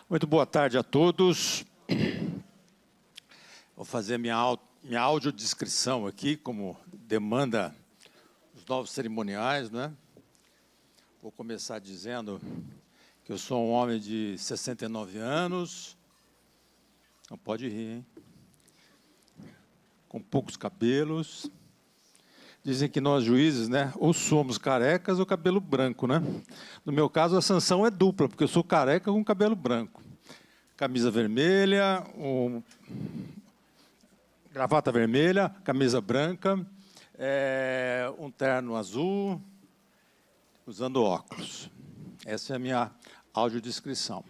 Muito boa tarde a todos. Vou fazer minha audiodescrição aqui, como demanda os novos cerimoniais, né? Vou começar dizendo que eu sou um homem de 69 anos, não pode rir, hein? Com poucos cabelos. Dizem que nós juízes, né, ou somos carecas ou cabelo branco, né? No meu caso, a sanção é dupla, porque eu sou careca com cabelo branco. Camisa vermelha, gravata vermelha, camisa branca, um terno azul, usando óculos. Essa é a minha audiodescrição.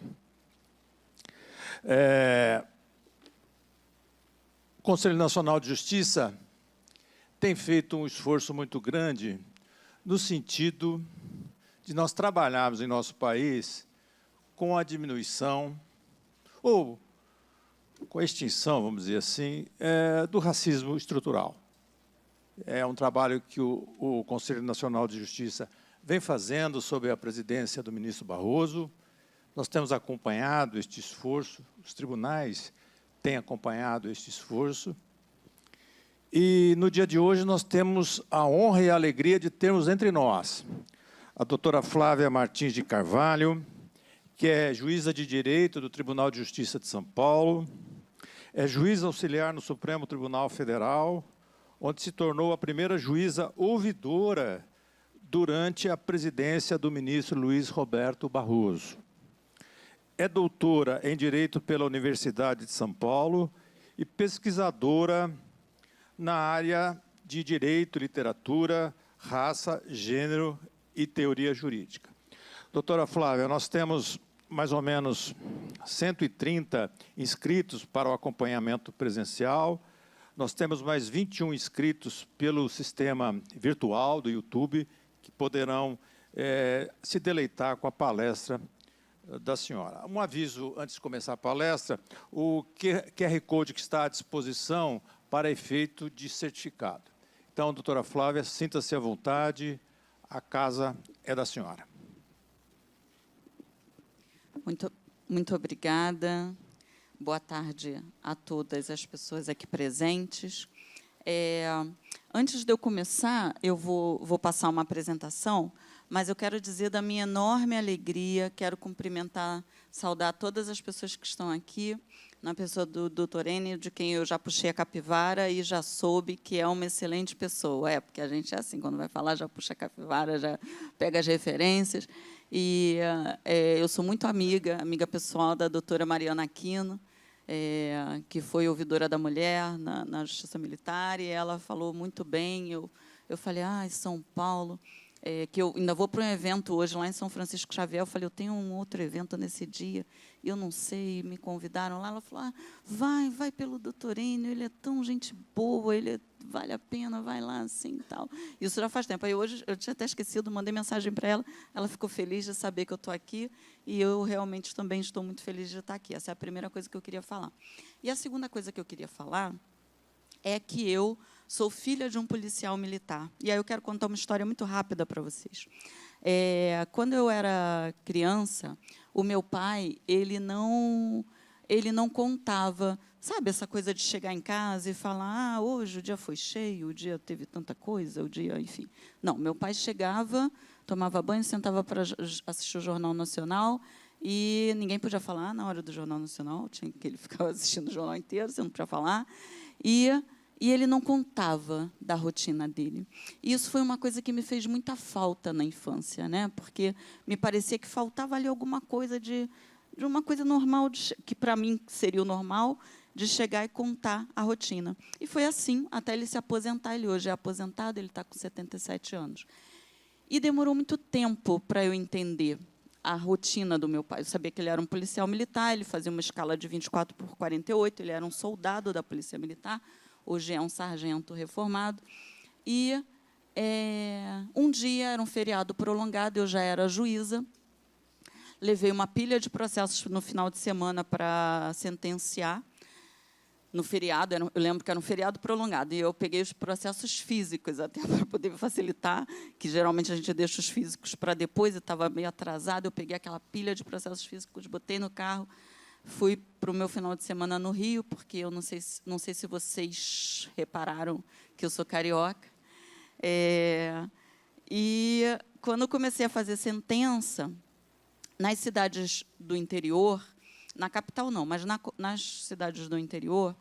O Conselho Nacional de Justiça tem feito um esforço muito grande no sentido de nós trabalharmos em nosso país com a diminuição, ou com a extinção, vamos dizer assim, do racismo estrutural. É um trabalho que o Conselho Nacional de Justiça vem fazendo sob a presidência do ministro Barroso. Nós temos acompanhado este esforço, os tribunais têm acompanhado este esforço. E, no dia de hoje, nós temos a honra e a alegria de termos entre nós a doutora Flávia Martins de Carvalho, que é juíza de Direito do Tribunal de Justiça de São Paulo, é juíza auxiliar no Supremo Tribunal Federal, onde se tornou a primeira juíza ouvidora durante a presidência do ministro Luiz Roberto Barroso. É doutora em Direito pela Universidade de São Paulo e pesquisadora na área de Direito, Literatura, Raça, Gênero e Teoria Jurídica. Doutora Flávia, nós temos mais ou menos 130 inscritos para o acompanhamento presencial. Nós temos mais 21 inscritos pelo sistema virtual do YouTube, que poderão se deleitar com a palestra da senhora. Um aviso antes de começar a palestra: o QR Code que está à disposição para efeito de certificado. Então, doutora Flávia, sinta-se à vontade, a casa é da senhora. Muito obrigada. Boa tarde a todas as pessoas aqui presentes. Antes de eu começar, eu vou passar uma apresentação, mas eu quero dizer da minha enorme alegria, quero cumprimentar, saudar todas as pessoas que estão aqui, na pessoa do Dr. Enio, de quem eu já puxei a capivara e já soube que é uma excelente pessoa. Porque a gente é assim, quando vai falar, já puxa a capivara, já pega as referências. E eu sou muito amiga pessoal da doutora Mariana Aquino, que foi ouvidora da mulher na Justiça Militar, e ela falou muito bem. Eu falei, São Paulo, que eu ainda vou para um evento hoje lá em São Francisco Xavier. Eu falei, eu tenho um outro evento nesse dia, eu não sei, me convidaram lá. Ela falou, vai pelo doutor Enio, ele é tão gente boa, vale a pena, vai lá assim e tal. Isso já faz tempo. Aí hoje, eu tinha até esquecido, mandei mensagem para ela, ela ficou feliz de saber que eu estou aqui, e eu realmente também estou muito feliz de estar aqui. Essa é a primeira coisa que eu queria falar. E a segunda coisa que eu queria falar é que eu sou filha de um policial militar. E aí eu quero contar uma história muito rápida para vocês. Quando eu era criança, o meu pai, ele não contava, sabe, essa coisa de chegar em casa e falar, hoje o dia foi cheio, o dia teve tanta coisa, o dia, enfim. Não, meu pai chegava, tomava banho, sentava para assistir o Jornal Nacional, e ninguém podia falar na hora do Jornal Nacional, tinha que ele ficava assistindo o jornal inteiro, você não podia falar, e ele não contava da rotina dele. E isso foi uma coisa que me fez muita falta na infância, né? Porque me parecia que faltava ali alguma coisa de uma coisa normal, que para mim seria o normal, de chegar e contar a rotina. E foi assim até ele se aposentar. Ele hoje é aposentado, ele está com 77 anos. E demorou muito tempo para eu entender a rotina do meu pai. Eu sabia que ele era um policial militar, ele fazia uma escala de 24/48, ele era um soldado da Polícia Militar, hoje é um sargento reformado. E um dia, era um feriado prolongado, eu já era juíza, levei uma pilha de processos no final de semana para sentenciar. no feriado, eu lembro que era um feriado prolongado, e eu peguei os processos físicos até para poder facilitar, que geralmente a gente deixa os físicos para depois, e estava meio atrasado, eu peguei aquela pilha de processos físicos, botei no carro, fui para o meu final de semana no Rio, porque eu não sei se vocês repararam que eu sou carioca. E quando eu comecei a fazer sentença, nas cidades do interior, na capital não, mas nas cidades do interior,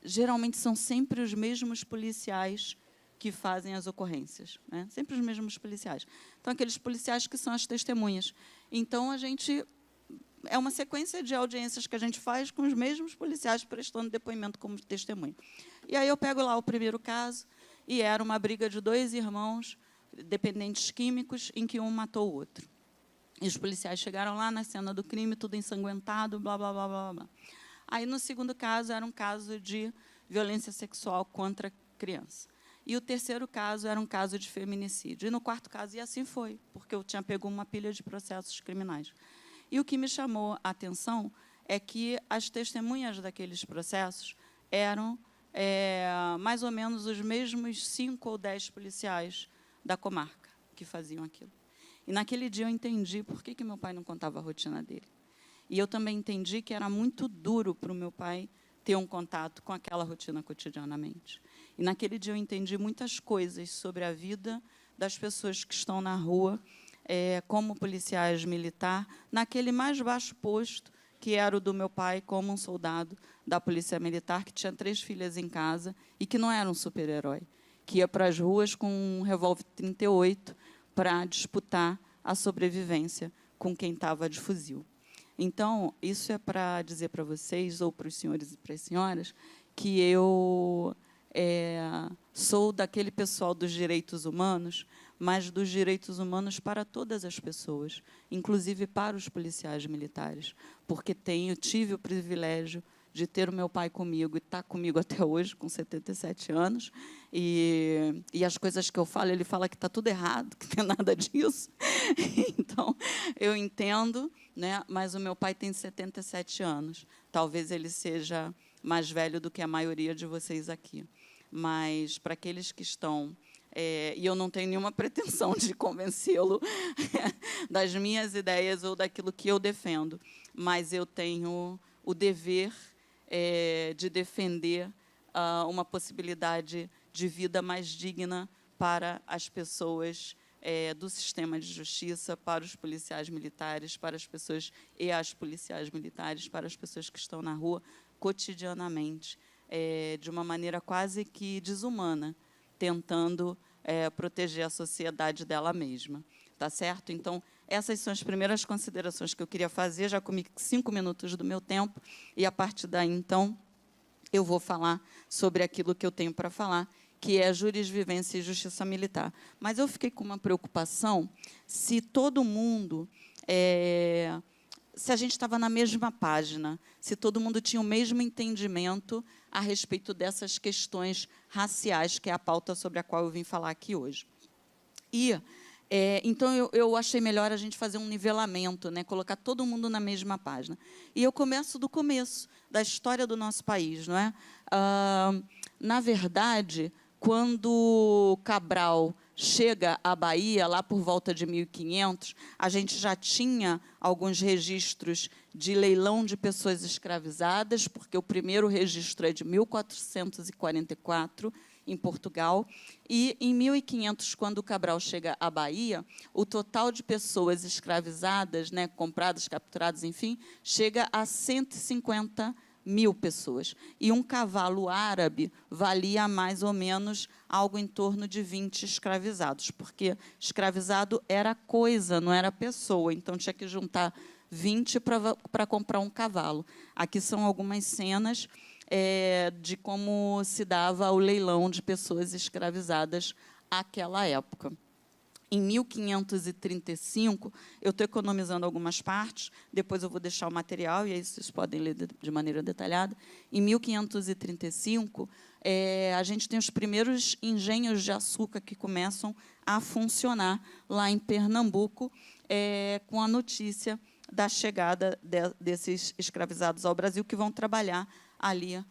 geralmente são sempre os mesmos policiais que fazem as ocorrências, né? Sempre os mesmos policiais. Então, aqueles policiais que são as testemunhas. Então, é uma sequência de audiências que a gente faz com os mesmos policiais prestando depoimento como testemunha. E aí eu pego lá o primeiro caso, e era uma briga de 2 irmãos dependentes químicos, em que um matou o outro. E os policiais chegaram lá na cena do crime, tudo ensanguentado, blá, blá, blá, blá, blá. Aí, no segundo caso, era um caso de violência sexual contra criança. E o terceiro caso era um caso de feminicídio. E no quarto caso, e assim foi, porque eu tinha pego uma pilha de processos criminais. E o que me chamou a atenção é que as testemunhas daqueles processos eram mais ou menos os mesmos 5 ou 10 policiais da comarca que faziam aquilo. E, naquele dia, eu entendi por que meu pai não contava a rotina dele. E eu também entendi que era muito duro para o meu pai ter um contato com aquela rotina cotidianamente. E, naquele dia, eu entendi muitas coisas sobre a vida das pessoas que estão na rua, como policiais militar, naquele mais baixo posto, que era o do meu pai, como um soldado da Polícia Militar, que tinha 3 filhas em casa e que não era um super-herói, que ia para as ruas com um revólver 38 para disputar a sobrevivência com quem estava de fuzil. Então, isso é para dizer para vocês, ou para os senhores e para as senhoras, que eu sou daquele pessoal dos direitos humanos, mas dos direitos humanos para todas as pessoas, inclusive para os policiais militares, porque tive o privilégio de ter o meu pai comigo, e está comigo até hoje, com 77 anos, e as coisas que eu falo, ele fala que está tudo errado, que não tem nada disso. Então, eu entendo, né? Mas o meu pai tem 77 anos. Talvez ele seja mais velho do que a maioria de vocês aqui. Mas, para aqueles que estão... e eu não tenho nenhuma pretensão de convencê-lo das minhas ideias ou daquilo que eu defendo, mas eu tenho o dever de defender uma possibilidade de vida mais digna para as pessoas do sistema de justiça, para os policiais militares, para as pessoas e as policiais militares, para as pessoas que estão na rua cotidianamente, de uma maneira quase que desumana, tentando proteger a sociedade dela mesma. Tá certo? Então, essas são as primeiras considerações que eu queria fazer. Já comi 5 minutos do meu tempo, e, a partir daí, então, eu vou falar sobre aquilo que eu tenho para falar, que é jurisvivência e justiça militar. Mas eu fiquei com uma preocupação se todo mundo... se a gente estava na mesma página, se todo mundo tinha o mesmo entendimento a respeito dessas questões raciais, que é a pauta sobre a qual eu vim falar aqui hoje. E, então, eu achei melhor a gente fazer um nivelamento, né, colocar todo mundo na mesma página. E eu começo do começo, da história do nosso país. Não é? Na verdade, quando Cabral chega à Bahia, lá por volta de 1500, a gente já tinha alguns registros de leilão de pessoas escravizadas, porque o primeiro registro é de 1444, em Portugal, e, em 1500, quando Cabral chega à Bahia, o total de pessoas escravizadas, né, compradas, capturadas, enfim, chega a 150.000 pessoas. E um cavalo árabe valia mais ou menos algo em torno de 20 escravizados, porque escravizado era coisa, não era pessoa, então tinha que juntar 20 para comprar um cavalo. Aqui são algumas cenas de como se dava o leilão de pessoas escravizadas àquela época. Em 1535, eu estou economizando algumas partes, depois eu vou deixar o material, e aí vocês podem ler de maneira detalhada. Em 1535, a gente tem os primeiros engenhos de açúcar que começam a funcionar lá em Pernambuco, com a notícia da chegada desses escravizados ao Brasil, que vão trabalhar ali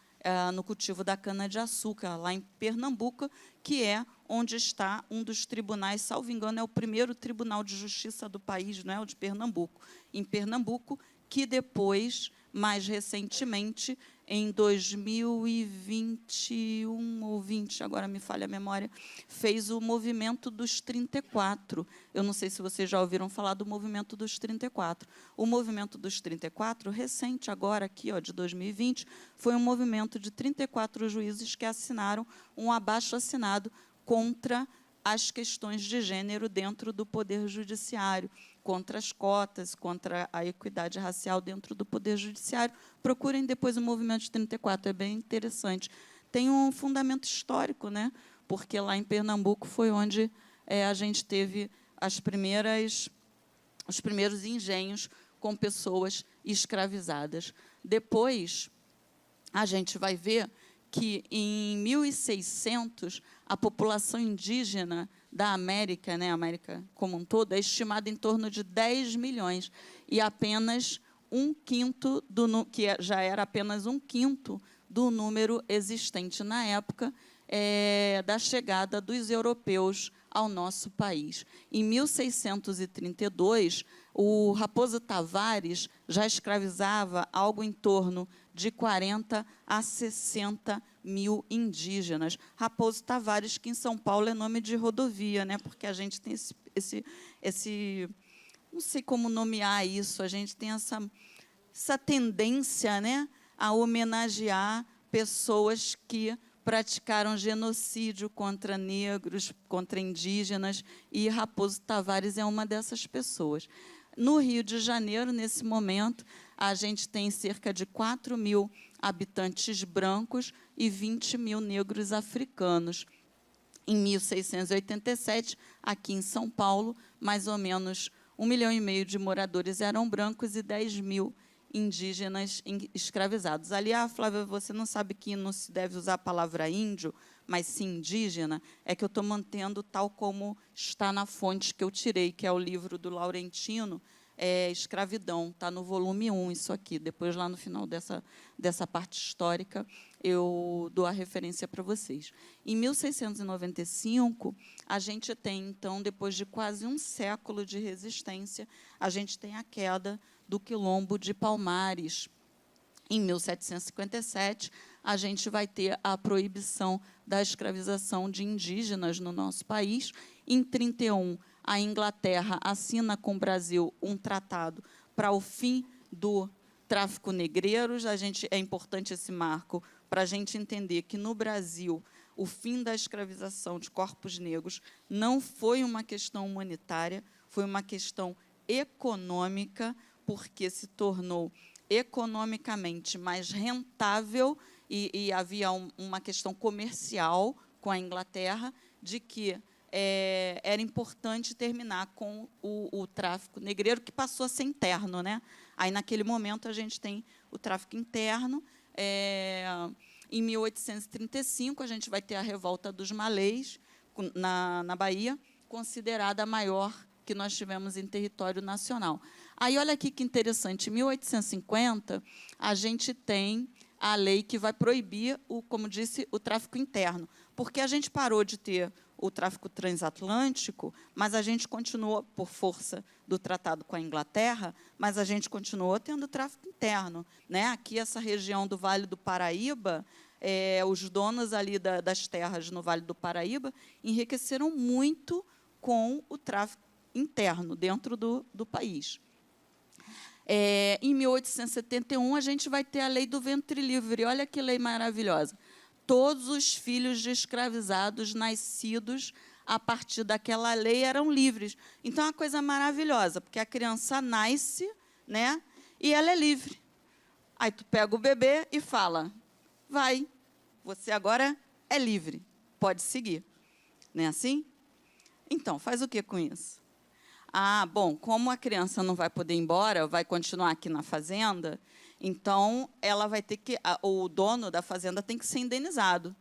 no cultivo da cana-de-açúcar, lá em Pernambuco, que é onde está um dos tribunais, salvo engano, é o primeiro tribunal de justiça do país, não é o de Pernambuco, em Pernambuco, que depois, mais recentemente, em 2021 ou 20, agora me falha a memória, fez o movimento dos 34. Eu não sei se vocês já ouviram falar do movimento dos 34. O movimento dos 34, recente agora, aqui, ó, de 2020, foi um movimento de 34 juízes que assinaram um abaixo-assinado contra as questões de gênero dentro do Poder Judiciário, contra as cotas, contra a equidade racial dentro do Poder Judiciário. Procurem depois o movimento de 34, é bem interessante. Tem um fundamento histórico, né? Porque lá em Pernambuco foi onde a gente teve os primeiros engenhos com pessoas escravizadas. Depois, a gente vai ver que, em 1600, a população indígena da América, né, a América como um todo, é estimada em torno de 10 milhões, e apenas já era apenas um quinto do número existente na época da chegada dos europeus ao nosso país. Em 1632, o Raposo Tavares já escravizava algo em torno de 40 a 60 mil indígenas. Raposo Tavares, que em São Paulo é nome de rodovia, né? Porque a gente tem esse não sei como nomear isso, a gente tem essa tendência, né, a homenagear pessoas que praticaram genocídio contra negros, contra indígenas, e Raposo Tavares é uma dessas pessoas. No Rio de Janeiro, nesse momento, a gente tem cerca de 4 mil habitantes brancos e 20 mil negros africanos. Em 1687, aqui em São Paulo, mais ou menos 1,5 milhão de moradores eram brancos e 10 mil indígenas escravizados. Ali, Flávia, você não sabe que não se deve usar a palavra índio, mas sim indígena, é que eu estou mantendo tal como está na fonte que eu tirei, que é o livro do Laurentino, Escravidão, está no volume 1, isso aqui. Depois, lá no final dessa parte histórica, eu dou a referência para vocês. Em 1695, a gente tem, então, depois de quase um século de resistência, a gente tem a queda do Quilombo de Palmares. Em 1757, a gente vai ter a proibição da escravização de indígenas no nosso país. Em 31, a Inglaterra assina com o Brasil um tratado para o fim do tráfico negreiros. É importante esse marco para a gente entender que, no Brasil, o fim da escravização de corpos negros não foi uma questão humanitária, foi uma questão econômica, porque se tornou economicamente mais rentável e havia uma questão comercial com a Inglaterra de que era importante terminar com o tráfico negreiro, que passou a ser interno, né? Aí, naquele momento, a gente tem o tráfico interno. Em 1835, a gente vai ter a revolta dos Malês, na Bahia, considerada a maior que nós tivemos em território nacional. Aí, olha aqui que interessante, em 1850, a gente tem a lei que vai proibir, como disse, o tráfico interno, porque a gente parou de ter o tráfico transatlântico, mas a gente continuou, por força do tratado com a Inglaterra, mas a gente continuou tendo tráfico interno, né? Aqui, essa região do Vale do Paraíba, os donos ali das terras no Vale do Paraíba enriqueceram muito com o tráfico interno dentro do país. Em 1871, a gente vai ter a lei do ventre livre. Olha que lei maravilhosa. Todos os filhos de escravizados nascidos a partir daquela lei eram livres. Então, é uma coisa maravilhosa, porque a criança nasce, né, e ela é livre. Aí tu pega o bebê e fala, vai, você agora é livre, pode seguir. Não é assim? Então, faz o que com isso? Bom, como a criança não vai poder ir embora, vai continuar aqui na fazenda, então ela vai ter que, o dono da fazenda tem que ser indenizado,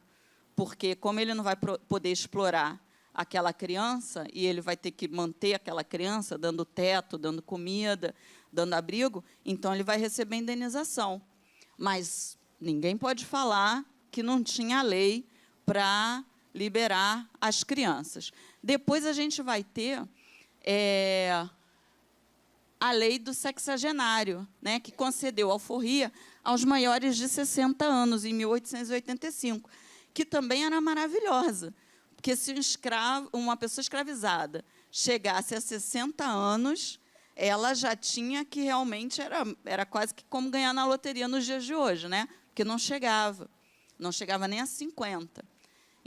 porque como ele não vai poder explorar aquela criança, e ele vai ter que manter aquela criança, dando teto, dando comida, dando abrigo, então ele vai receber indenização. Mas ninguém pode falar que não tinha lei para liberar as crianças. Depois a gente vai ter a lei do sexagenário, né, que concedeu alforria aos maiores de 60 anos, em 1885, que também era maravilhosa, porque se uma pessoa escravizada chegasse a 60 anos, ela já tinha que realmente, era quase que como ganhar na loteria nos dias de hoje, né? Porque não chegava nem a 50.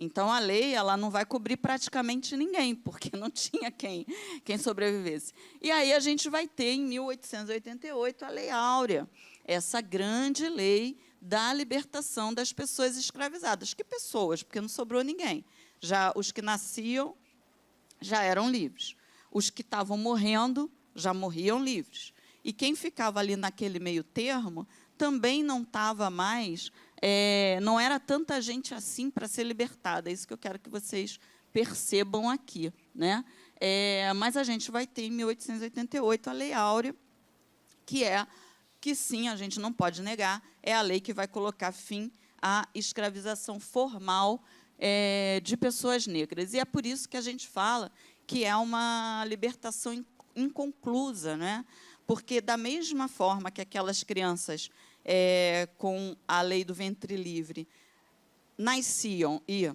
Então, a lei ela não vai cobrir praticamente ninguém, porque não tinha quem sobrevivesse. E aí a gente vai ter, em 1888, a Lei Áurea, essa grande lei da libertação das pessoas escravizadas. Que pessoas? Porque não sobrou ninguém. Já os que nasciam já eram livres. Os que estavam morrendo já morriam livres. E quem ficava ali naquele meio termo também não estava mais, não era tanta gente assim para ser libertada. É isso que eu quero que vocês percebam aqui, né? Mas a gente vai ter, em 1888, a Lei Áurea, que sim, a gente não pode negar, é a lei que vai colocar fim à escravização formal de pessoas negras. E é por isso que a gente fala que é uma libertação inconclusa, né? Porque, da mesma forma que aquelas crianças, com a lei do ventre livre, nasciam e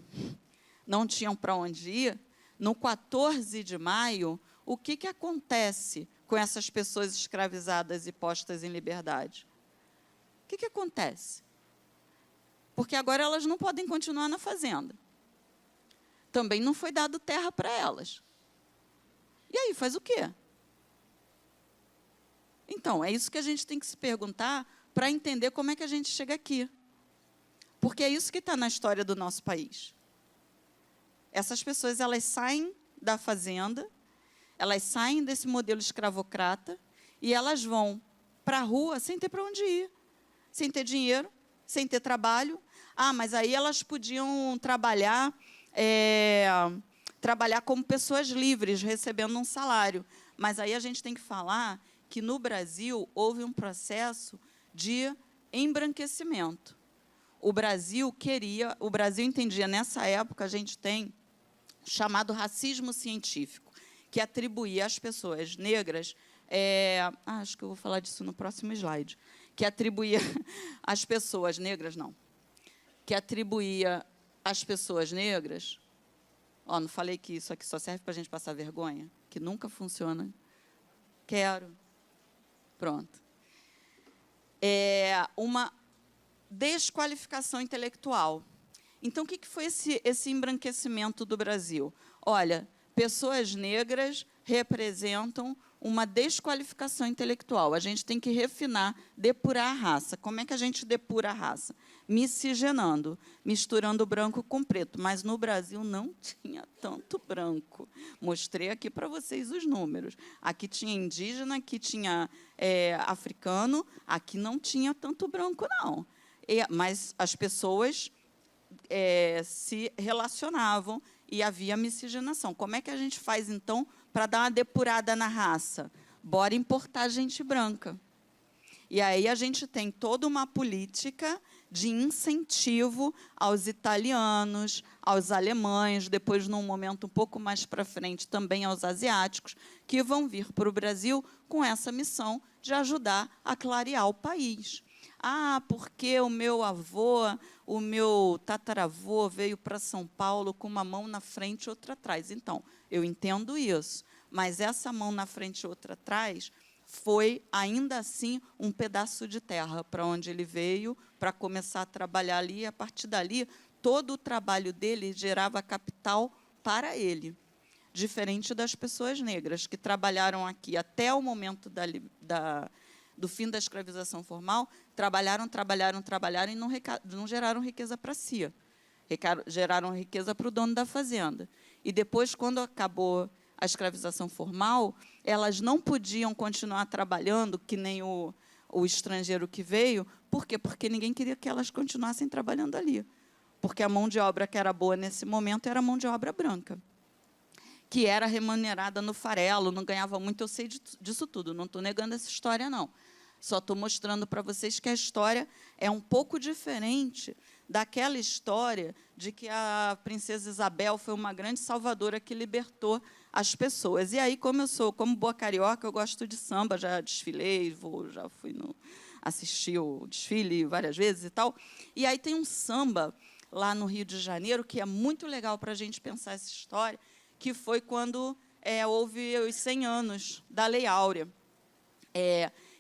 não tinham para onde ir, no 14 de maio, o que acontece com essas pessoas escravizadas e postas em liberdade? O que acontece? Porque agora elas não podem continuar na fazenda. Também não foi dado terra para elas. E aí, faz o quê? Então, é isso que a gente tem que se perguntar para entender como é que a gente chega aqui. Porque é isso que está na história do nosso país. Essas pessoas, elas saem da fazenda, elas saem desse modelo escravocrata e elas vão para a rua sem ter para onde ir, sem ter dinheiro, sem ter trabalho. Mas aí elas podiam trabalhar como pessoas livres, recebendo um salário. Mas aí a gente tem que falar que, no Brasil, houve um processo de embranquecimento. O Brasil entendia, nessa época, a gente tem o chamado racismo científico, que atribuía às pessoas negras, acho que eu vou falar disso no próximo slide, que atribuía às pessoas negras, não falei que isso aqui só serve para a gente passar vergonha, que nunca funciona. Quero. Pronto. Uma desqualificação intelectual. Então, o que foi esse embranquecimento do Brasil? Olha, pessoas negras representam uma desqualificação intelectual. A gente tem que refinar, depurar a raça. Como é que a gente depura a raça? Miscigenando, misturando branco com preto. Mas no Brasil não tinha tanto branco. Mostrei aqui para vocês os números. Aqui tinha indígena, aqui tinha africano, aqui não tinha tanto branco, não. Mas as pessoas se relacionavam e havia miscigenação. Como é que a gente faz, então, para dar uma depurada na raça? Bora importar gente branca. E aí a gente tem toda uma política de incentivo aos italianos, aos alemães, depois, num momento um pouco mais para frente, também aos asiáticos, que vão vir para o Brasil com essa missão de ajudar a clarear o país. Porque o meu avô, o meu tataravô veio para São Paulo com uma mão na frente e outra atrás. Então, eu entendo isso, mas essa mão na frente e outra atrás foi, ainda assim, um pedaço de terra para onde ele veio, para começar a trabalhar ali, e, a partir dali, todo o trabalho dele gerava capital para ele. Diferente das pessoas negras, que trabalharam aqui até o momento do fim da escravização formal, trabalharam e não geraram riqueza para si. Geraram riqueza para o dono da fazenda. E depois, quando acabou a escravização formal, elas não podiam continuar trabalhando, que nem o estrangeiro que veio. Por quê? Porque ninguém queria que elas continuassem trabalhando ali. Porque a mão de obra que era boa nesse momento era a mão de obra branca. que era remunerada no farelo, não ganhava muito, eu sei disso tudo, não estou negando essa história, não. Só estou mostrando para vocês que a história é um pouco diferente daquela história de que a princesa Isabel foi uma grande salvadora que libertou as pessoas. E aí, como boa carioca, eu gosto de samba, já desfilei, já fui assistir o desfile várias vezes e tal. E aí tem um samba lá no Rio de Janeiro que é muito legal para a gente pensar essa história, que foi quando houve os 100 anos da Lei Áurea.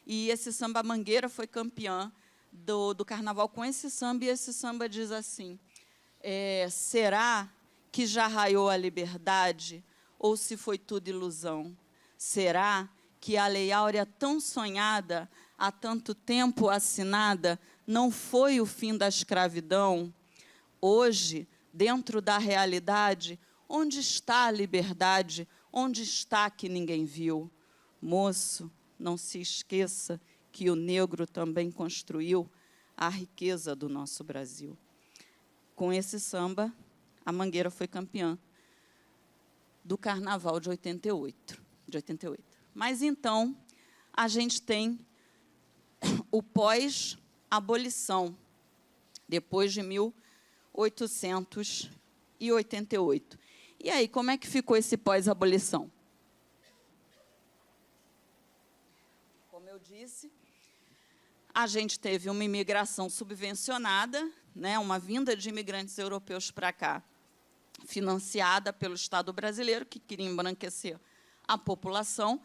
E esse samba Mangueira foi campeã do carnaval com esse samba, e esse samba diz assim: será que já raiou a liberdade, ou se foi tudo ilusão? Será que a Lei Áurea tão sonhada, há tanto tempo assinada, não foi o fim da escravidão? Hoje, dentro da realidade, onde está a liberdade? Onde está que ninguém viu? Moço, não se esqueça que o negro também construiu a riqueza do nosso Brasil. Com esse samba, a Mangueira foi campeã do Carnaval de 88. Mas, então, a gente tem o pós-abolição, depois de 1888. E aí, como é que ficou esse pós-abolição? Como eu disse, a gente teve uma imigração subvencionada, né, uma vinda de imigrantes europeus para cá, financiada pelo Estado brasileiro, que queria embranquecer a população.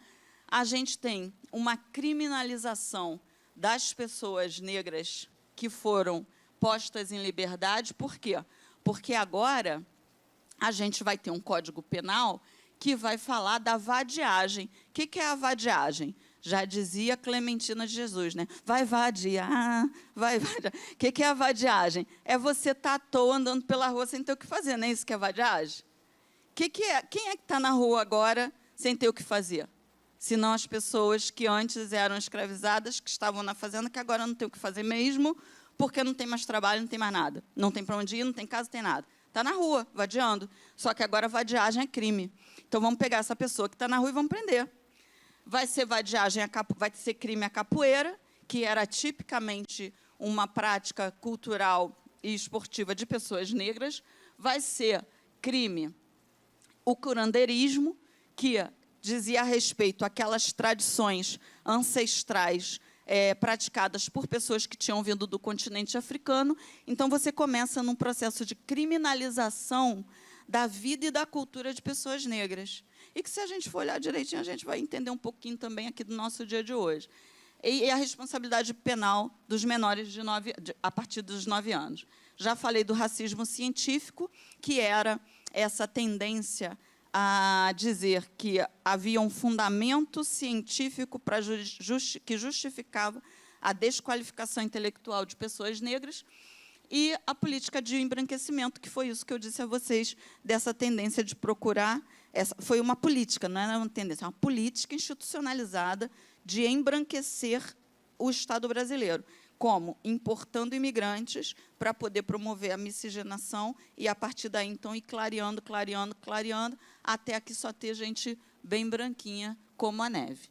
A gente tem uma criminalização das pessoas negras que foram postas em liberdade. Por quê? Porque agora a gente vai ter um Código Penal que vai falar da vadiagem. O que é a vadiagem? Já dizia Clementina de Jesus, né? Vai vadiar, vai vadiar. O que é a vadiagem? É você estar à toa andando pela rua sem ter o que fazer, não é isso que é vadiagem? Quem é que está na rua agora sem ter o que fazer? Senão as pessoas que antes eram escravizadas, que estavam na fazenda, que agora não tem o que fazer mesmo, porque não tem mais trabalho, não tem mais nada. Não tem para onde ir, não tem casa, não tem nada. Está na rua, vadiando. Só que agora vadiagem é crime. Então, vamos pegar essa pessoa que está na rua e vamos prender. Vai ser vadiagem, vai ser crime a capoeira, que era tipicamente uma prática cultural e esportiva de pessoas negras. Vai ser crime o curandeirismo, que dizia a respeito àquelas tradições ancestrais praticadas por pessoas que tinham vindo do continente africano. Então, você começa num processo de criminalização da vida e da cultura de pessoas negras. E que, se a gente for olhar direitinho, a gente vai entender um pouquinho também aqui do nosso dia de hoje. E a responsabilidade penal dos menores a partir dos 9 anos. Já falei do racismo científico, que era essa tendência a dizer que havia um fundamento científico que justificava a desqualificação intelectual de pessoas negras, e a política de embranquecimento, que foi isso que eu disse a vocês, dessa tendência de procurar. Foi uma política, não era uma tendência, uma política institucionalizada de embranquecer o Estado brasileiro. Como? Importando imigrantes para poder promover a miscigenação e, a partir daí, então, ir clareando, até aqui só ter gente bem branquinha, como a neve.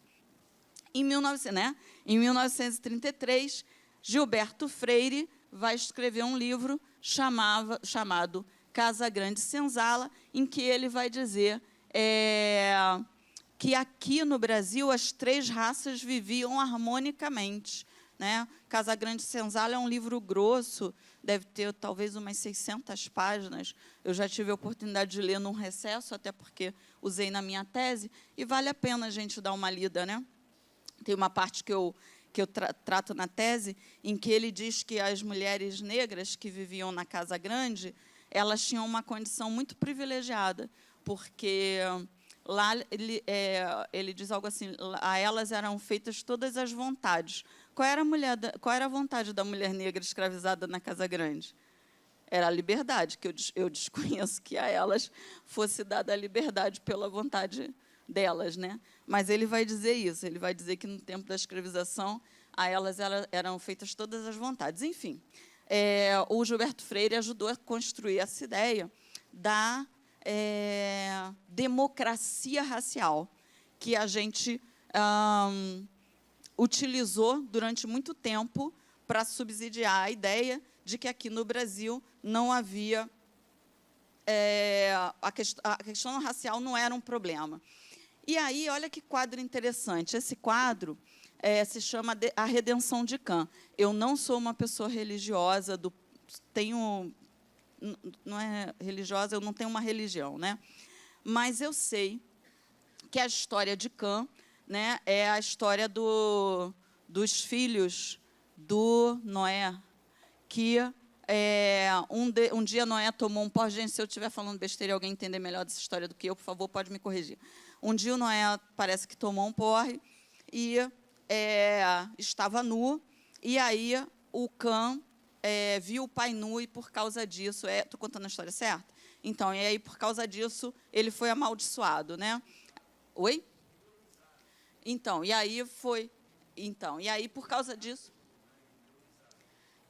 Em 1933, Gilberto Freire vai escrever um livro chamado Casa Grande Senzala, em que ele vai dizer que aqui no Brasil as 3 raças viviam harmonicamente. Né? Casa Grande Senzala é um livro grosso, deve ter talvez umas 600 páginas. Eu já tive a oportunidade de ler num recesso, até porque usei na minha tese, e vale a pena a gente dar uma lida. Né? Tem uma parte que eu trato na tese, em que ele diz que as mulheres negras que viviam na Casa Grande, elas tinham uma condição muito privilegiada, porque lá ele diz algo assim: a elas eram feitas todas as vontades. Qual era a vontade da mulher negra escravizada na Casa Grande? Era a liberdade, que eu desconheço que a elas fosse dada a liberdade pela vontade delas, né? Mas ele vai dizer isso, ele vai dizer que no tempo da escravização a elas eram feitas todas as vontades. Enfim, o Gilberto Freire ajudou a construir essa ideia da democracia racial, que a gente utilizou durante muito tempo para subsidiar a ideia de que aqui no Brasil não havia... a questão racial não era um problema. E aí, olha que quadro interessante. Esse quadro se chama A Redenção de Cã. Eu não sou uma pessoa religiosa, não é religiosa, eu não tenho uma religião, né? Mas eu sei que a história de Cã, né, é a história dos filhos do Noé, que um dia Noé tomou um porre. Gente, se eu estiver falando besteira e alguém entender melhor dessa história do que eu, por favor, pode me corrigir. Um dia o Noé parece que tomou um porre e estava nu, e aí o Cã viu o pai nu, e por causa disso... Estou contando a história certa? Então, e aí, por causa disso, ele foi amaldiçoado, né? Oi? Então, e aí foi... Então, e aí, por causa disso...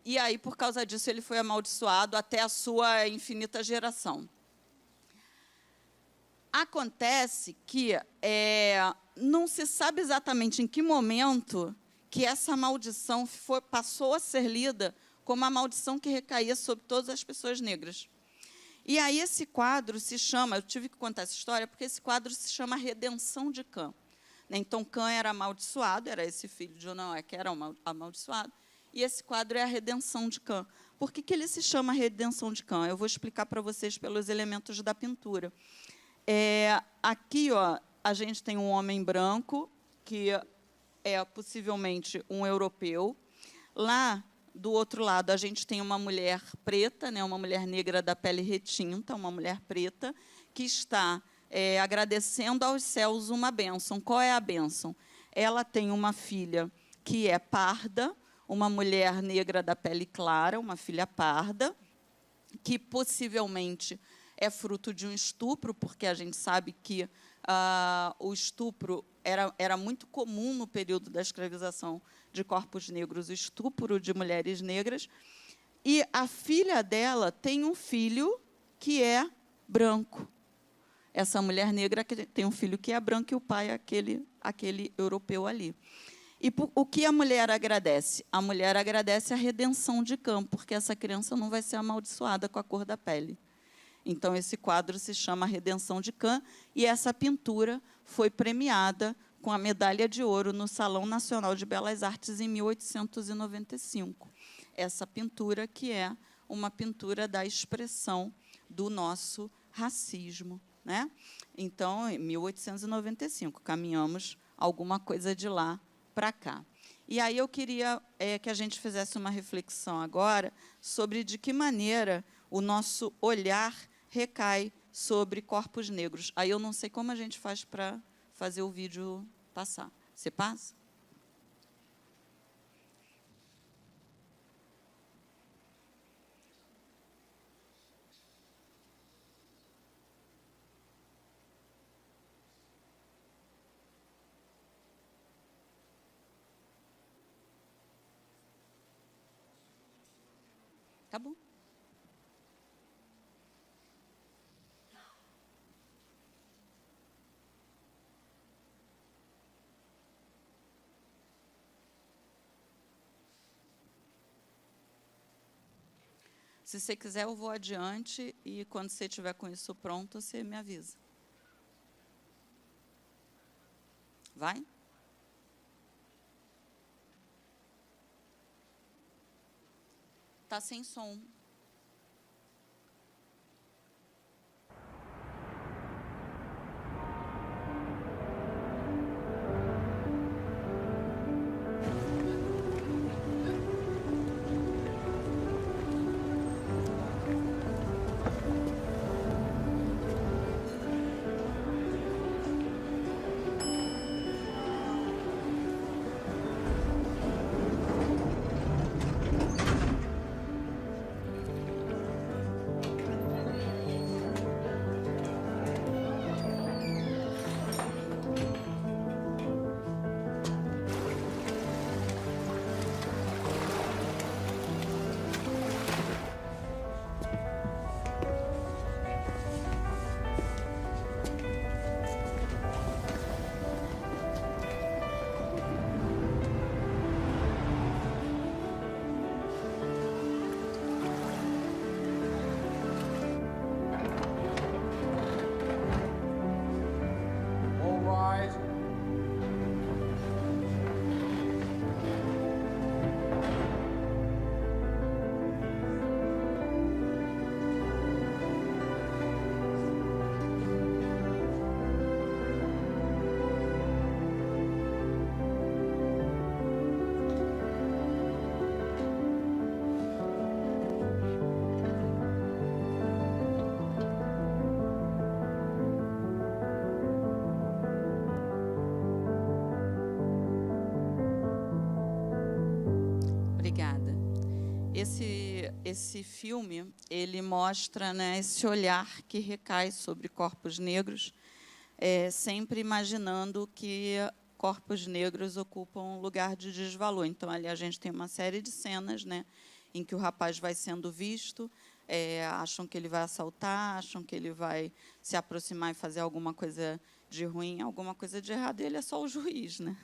E aí, por causa disso, ele foi amaldiçoado até a sua infinita geração. Acontece que não se sabe exatamente em que momento que essa maldição passou a ser lida como a maldição que recaía sobre todas as pessoas negras. E aí esse quadro se chama... Eu tive que contar essa história porque esse quadro se chama Redenção de Cã. Então, Cã era amaldiçoado, era esse filho de Noé que era amaldiçoado, e esse quadro é a Redenção de Cã. Por que ele se chama Redenção de Cã? Eu vou explicar para vocês pelos elementos da pintura. Aqui, ó, a gente tem um homem branco, que é possivelmente um europeu. Lá, do outro lado, a gente tem uma mulher preta, né, uma mulher negra da pele retinta, uma mulher preta, que está agradecendo aos céus uma bênção. Qual é a bênção? Ela tem uma filha que é parda, uma mulher negra da pele clara, uma filha parda, que possivelmente é fruto de um estupro, porque a gente sabe que o estupro era muito comum no período da escravização de corpos negros, o estupro de mulheres negras. E a filha dela tem um filho que é branco. Essa mulher negra tem um filho que é branco e o pai é aquele europeu ali. E o que a mulher agradece? A mulher agradece a redenção de Cã, porque essa criança não vai ser amaldiçoada com a cor da pele. Então, esse quadro se chama Redenção de Cã, e essa pintura foi premiada com a medalha de ouro no Salão Nacional de Belas Artes em 1895. Essa pintura que é uma pintura da expressão do nosso racismo, né? Então, em 1895, caminhamos alguma coisa de lá para cá. E aí eu queria que a gente fizesse uma reflexão agora sobre de que maneira o nosso olhar recai sobre corpos negros. Aí eu não sei como a gente faz para fazer o vídeo passar. Você passa? Tá bom. Se você quiser, eu vou adiante, e quando você estiver com isso pronto, você me avisa. Vai? Está sem som. Esse filme, ele mostra, né, esse olhar que recai sobre corpos negros, sempre imaginando que corpos negros ocupam um lugar de desvalor. Então, ali a gente tem uma série de cenas, né, em que o rapaz vai sendo visto, acham que ele vai assaltar, acham que ele vai se aproximar e fazer alguma coisa de ruim, alguma coisa de errado, e ele é só o juiz, né?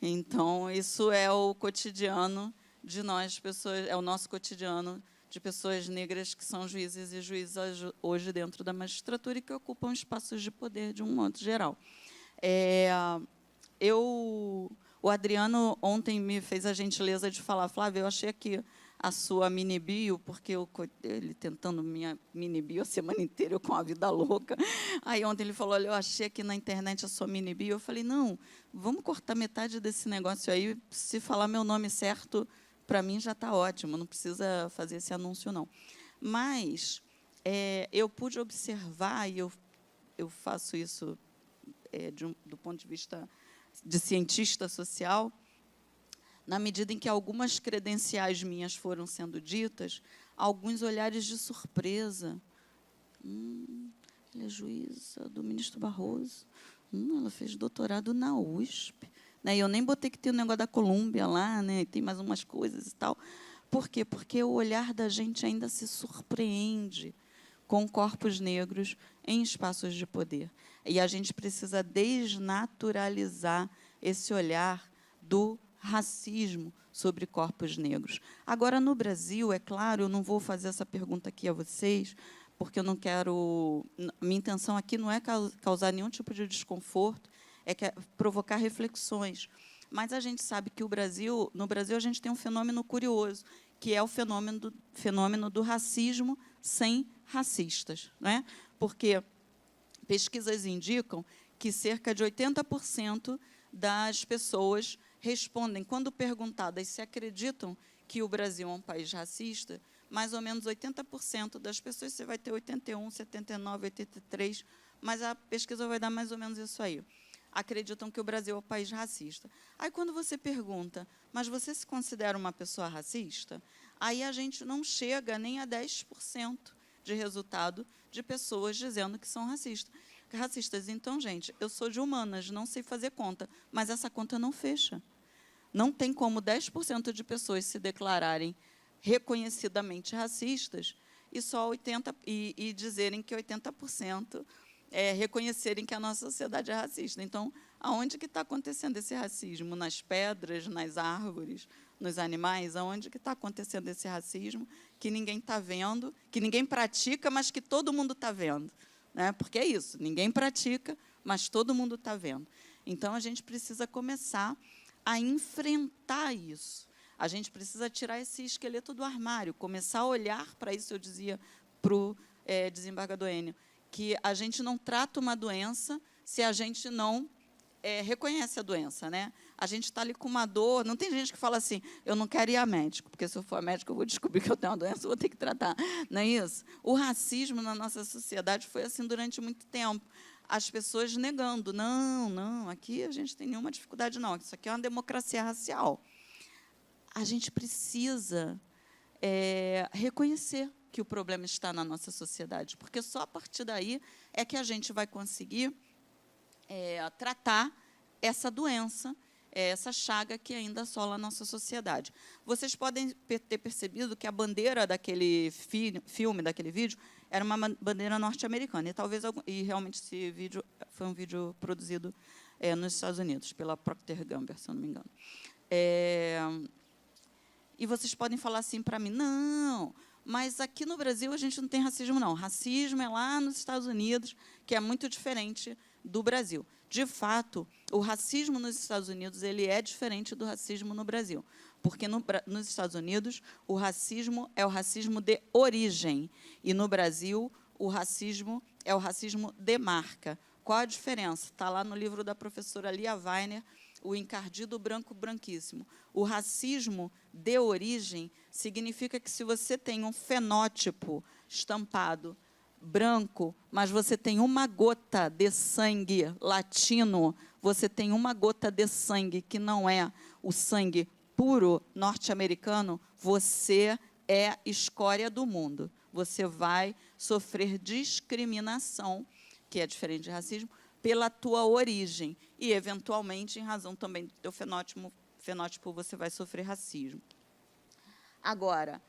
Então, isso é o cotidiano de nós, pessoas, é o nosso cotidiano de pessoas negras que são juízes e juízas hoje dentro da magistratura e que ocupam espaços de poder de um modo geral. O Adriano ontem me fez a gentileza de falar, Flávia, eu achei aqui a sua mini bio, porque ele tentando minha mini bio a semana inteira, eu com a vida louca. Aí ontem ele falou, olha, eu achei aqui na internet a sua mini bio. Eu falei, não, vamos cortar metade desse negócio aí, se falar meu nome certo, para mim já está ótimo, não precisa fazer esse anúncio, não. Mas eu pude observar, e eu faço isso do ponto de vista de cientista social, na medida em que algumas credenciais minhas foram sendo ditas, alguns olhares de surpresa. Ela é juíza do ministro Barroso. Ela fez doutorado na USP. Né? E eu nem botei que tem o negócio da Colômbia lá, né? E tem mais umas coisas e tal. Por quê? Porque o olhar da gente ainda se surpreende com corpos negros em espaços de poder. E a gente precisa desnaturalizar esse olhar do racismo sobre corpos negros. Agora, no Brasil, é claro, eu não vou fazer essa pergunta aqui a vocês, porque eu não quero... Minha intenção aqui não é causar nenhum tipo de desconforto, é provocar reflexões. Mas a gente sabe que no Brasil a gente tem um fenômeno curioso, que é o fenômeno do racismo sem racistas. Né? Porque pesquisas indicam que cerca de 80% das pessoas respondem, quando perguntadas se acreditam que o Brasil é um país racista, mais ou menos 80% das pessoas, você vai ter 81, 79, 83, mas a pesquisa vai dar mais ou menos isso aí. Acreditam que o Brasil é um país racista. Aí, quando você pergunta, mas você se considera uma pessoa racista? Aí a gente não chega nem a 10% de resultado de pessoas dizendo que são racistas. Então, gente, eu sou de humanas, não sei fazer conta, mas essa conta não fecha. Não tem como 10% de pessoas se declararem reconhecidamente racistas e só 80% e dizerem que 80% reconhecerem que a nossa sociedade é racista. Então, aonde que está acontecendo esse racismo? Nas pedras, nas árvores, nos animais? Aonde que está acontecendo esse racismo que ninguém está vendo, que ninguém pratica, mas que todo mundo está vendo? Né? Porque é isso, ninguém pratica, mas todo mundo está vendo. Então, a gente precisa começar a enfrentar isso. A gente precisa tirar esse esqueleto do armário, começar a olhar para isso. Eu dizia para o desembargador Enio, que a gente não trata uma doença se a gente não reconhece a doença. Né? A gente está ali com uma dor, não tem gente que fala assim, eu não quero ir a médico, porque se eu for a médico eu vou descobrir que eu tenho uma doença, eu vou ter que tratar. Não é isso? O racismo na nossa sociedade foi assim durante muito tempo. As pessoas negando, não, aqui a gente não tem nenhuma dificuldade, não, isso aqui é uma democracia racial. A gente precisa reconhecer que o problema está na nossa sociedade, porque só a partir daí é que a gente vai conseguir tratar essa doença, essa chaga que ainda assola a nossa sociedade. Vocês podem ter percebido que a bandeira daquele filme, daquele vídeo, era uma bandeira norte-americana, e realmente esse vídeo foi um vídeo produzido nos Estados Unidos, pela Procter & Gamble, se eu não me engano. E vocês podem falar assim para mim, não, mas aqui no Brasil a gente não tem racismo, não. Racismo é lá nos Estados Unidos, que é muito diferente do Brasil. De fato, o racismo nos Estados Unidos ele é diferente do racismo no Brasil, porque nos Estados Unidos o racismo é o racismo de origem, e no Brasil o racismo é o racismo de marca. Qual a diferença? Está lá no livro da professora Lia Weiner, O Encardido Branco Branquíssimo. O racismo de origem significa que se você tem um fenótipo estampado branco, mas você tem uma gota de sangue latino, você tem uma gota de sangue que não é o sangue puro norte-americano, você é escória do mundo. Você vai sofrer discriminação, que é diferente de racismo, pela tua origem. E, eventualmente, em razão também do teu fenótipo, você vai sofrer racismo. Agora,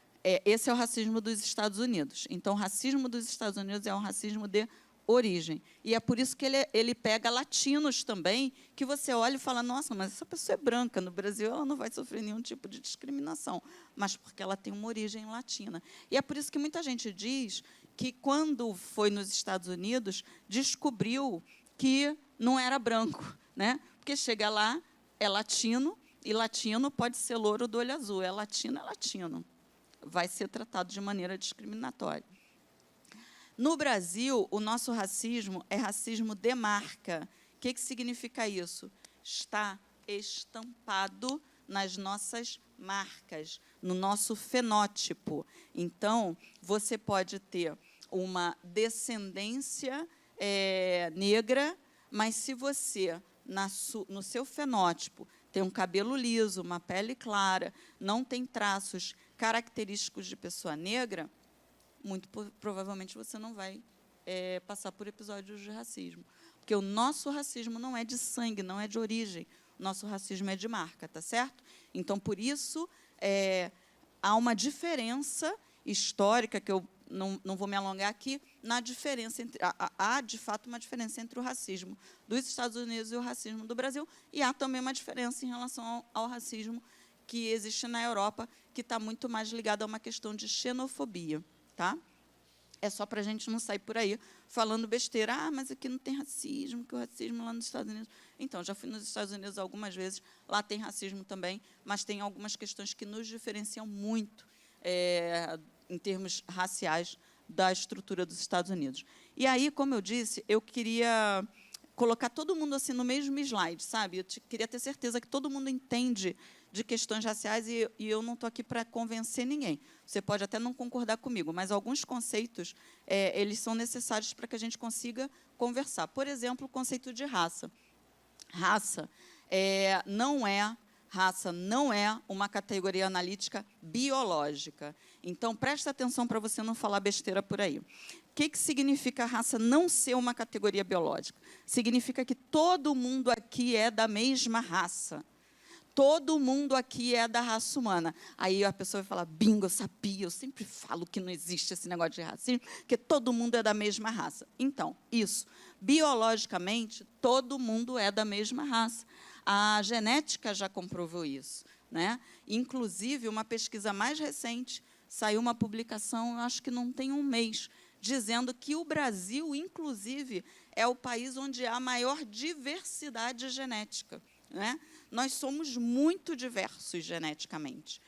esse é o racismo dos Estados Unidos. Então, o racismo dos Estados Unidos é um racismo de origem. E é por isso que ele pega latinos também, que você olha e fala, nossa, mas essa pessoa é branca, no Brasil ela não vai sofrer nenhum tipo de discriminação, mas porque ela tem uma origem latina. E é por isso que muita gente diz que, quando foi nos Estados Unidos, descobriu que não era branco, né? Porque chega lá, é latino, e latino pode ser louro do olho azul, é latino, vai ser tratado de maneira discriminatória. No Brasil, o nosso racismo é racismo de marca. O que significa isso? Está estampado nas nossas marcas, no nosso fenótipo. Então, você pode ter uma descendência negra, mas se você, no seu fenótipo, tem um cabelo liso, uma pele clara, não tem traços característicos de pessoa negra, muito provavelmente você não vai passar por episódios de racismo. Porque o nosso racismo não é de sangue, não é de origem. O nosso racismo é de marca, tá certo? Então, por isso, há uma diferença histórica, que eu não vou me alongar aqui, na diferença entre... Há, de fato, uma diferença entre o racismo dos Estados Unidos e o racismo do Brasil, e há também uma diferença em relação ao racismo que existe na Europa, que está muito mais ligado a uma questão de xenofobia. Tá? É só para a gente não sair por aí falando besteira. Ah, mas aqui não tem racismo, que o racismo lá nos Estados Unidos... Então, já fui nos Estados Unidos algumas vezes, lá tem racismo também, mas tem algumas questões que nos diferenciam muito, em termos raciais, da estrutura dos Estados Unidos. E aí, como eu disse, eu queria colocar todo mundo assim no mesmo slide, sabe? Eu queria ter certeza que todo mundo entende de questões raciais, e eu não estou aqui para convencer ninguém. Você pode até não concordar comigo, mas alguns conceitos, eles são necessários para que a gente consiga conversar. Por exemplo, o conceito de raça. Raça não é uma categoria analítica biológica. Então, presta atenção para você não falar besteira por aí. O que significa raça não ser uma categoria biológica? Significa que todo mundo aqui é da mesma raça. Todo mundo aqui é da raça humana. Aí a pessoa vai falar, bingo, eu sabia, eu sempre falo que não existe esse negócio de racismo, porque todo mundo é da mesma raça. Então, isso, biologicamente, todo mundo é da mesma raça. A genética já comprovou isso, né? Inclusive, uma pesquisa mais recente, saiu uma publicação, eu acho que não tem um mês, dizendo que o Brasil, inclusive, é o país onde há a maior diversidade genética, né? Nós somos muito diversos geneticamente,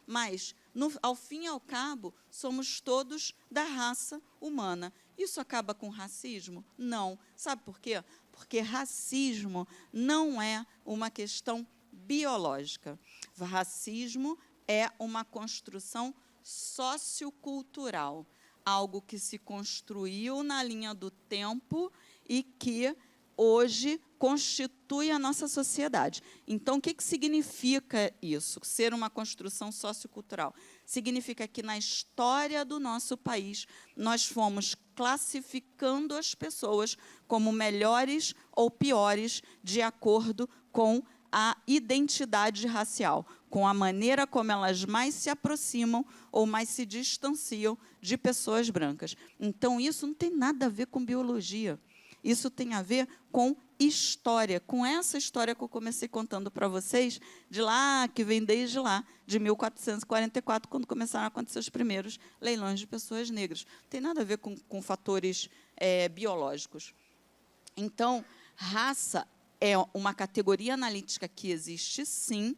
mas, ao fim e ao cabo, somos todos da raça humana. Isso acaba com racismo? Não. Sabe por quê? Porque racismo não é uma questão biológica. Racismo é uma construção sociocultural, algo que se construiu na linha do tempo e que hoje constitui a nossa sociedade. Então, o que significa isso, ser uma construção sociocultural? Significa que, na história do nosso país, nós fomos classificando as pessoas como melhores ou piores de acordo com a identidade racial, com a maneira como elas mais se aproximam ou mais se distanciam de pessoas brancas. Então, isso não tem nada a ver com biologia. Isso tem a ver com história, com essa história que eu comecei contando para vocês, de lá, que vem desde lá, de 1444, quando começaram a acontecer os primeiros leilões de pessoas negras. Não tem nada a ver com fatores biológicos. Então, raça é uma categoria analítica que existe, sim,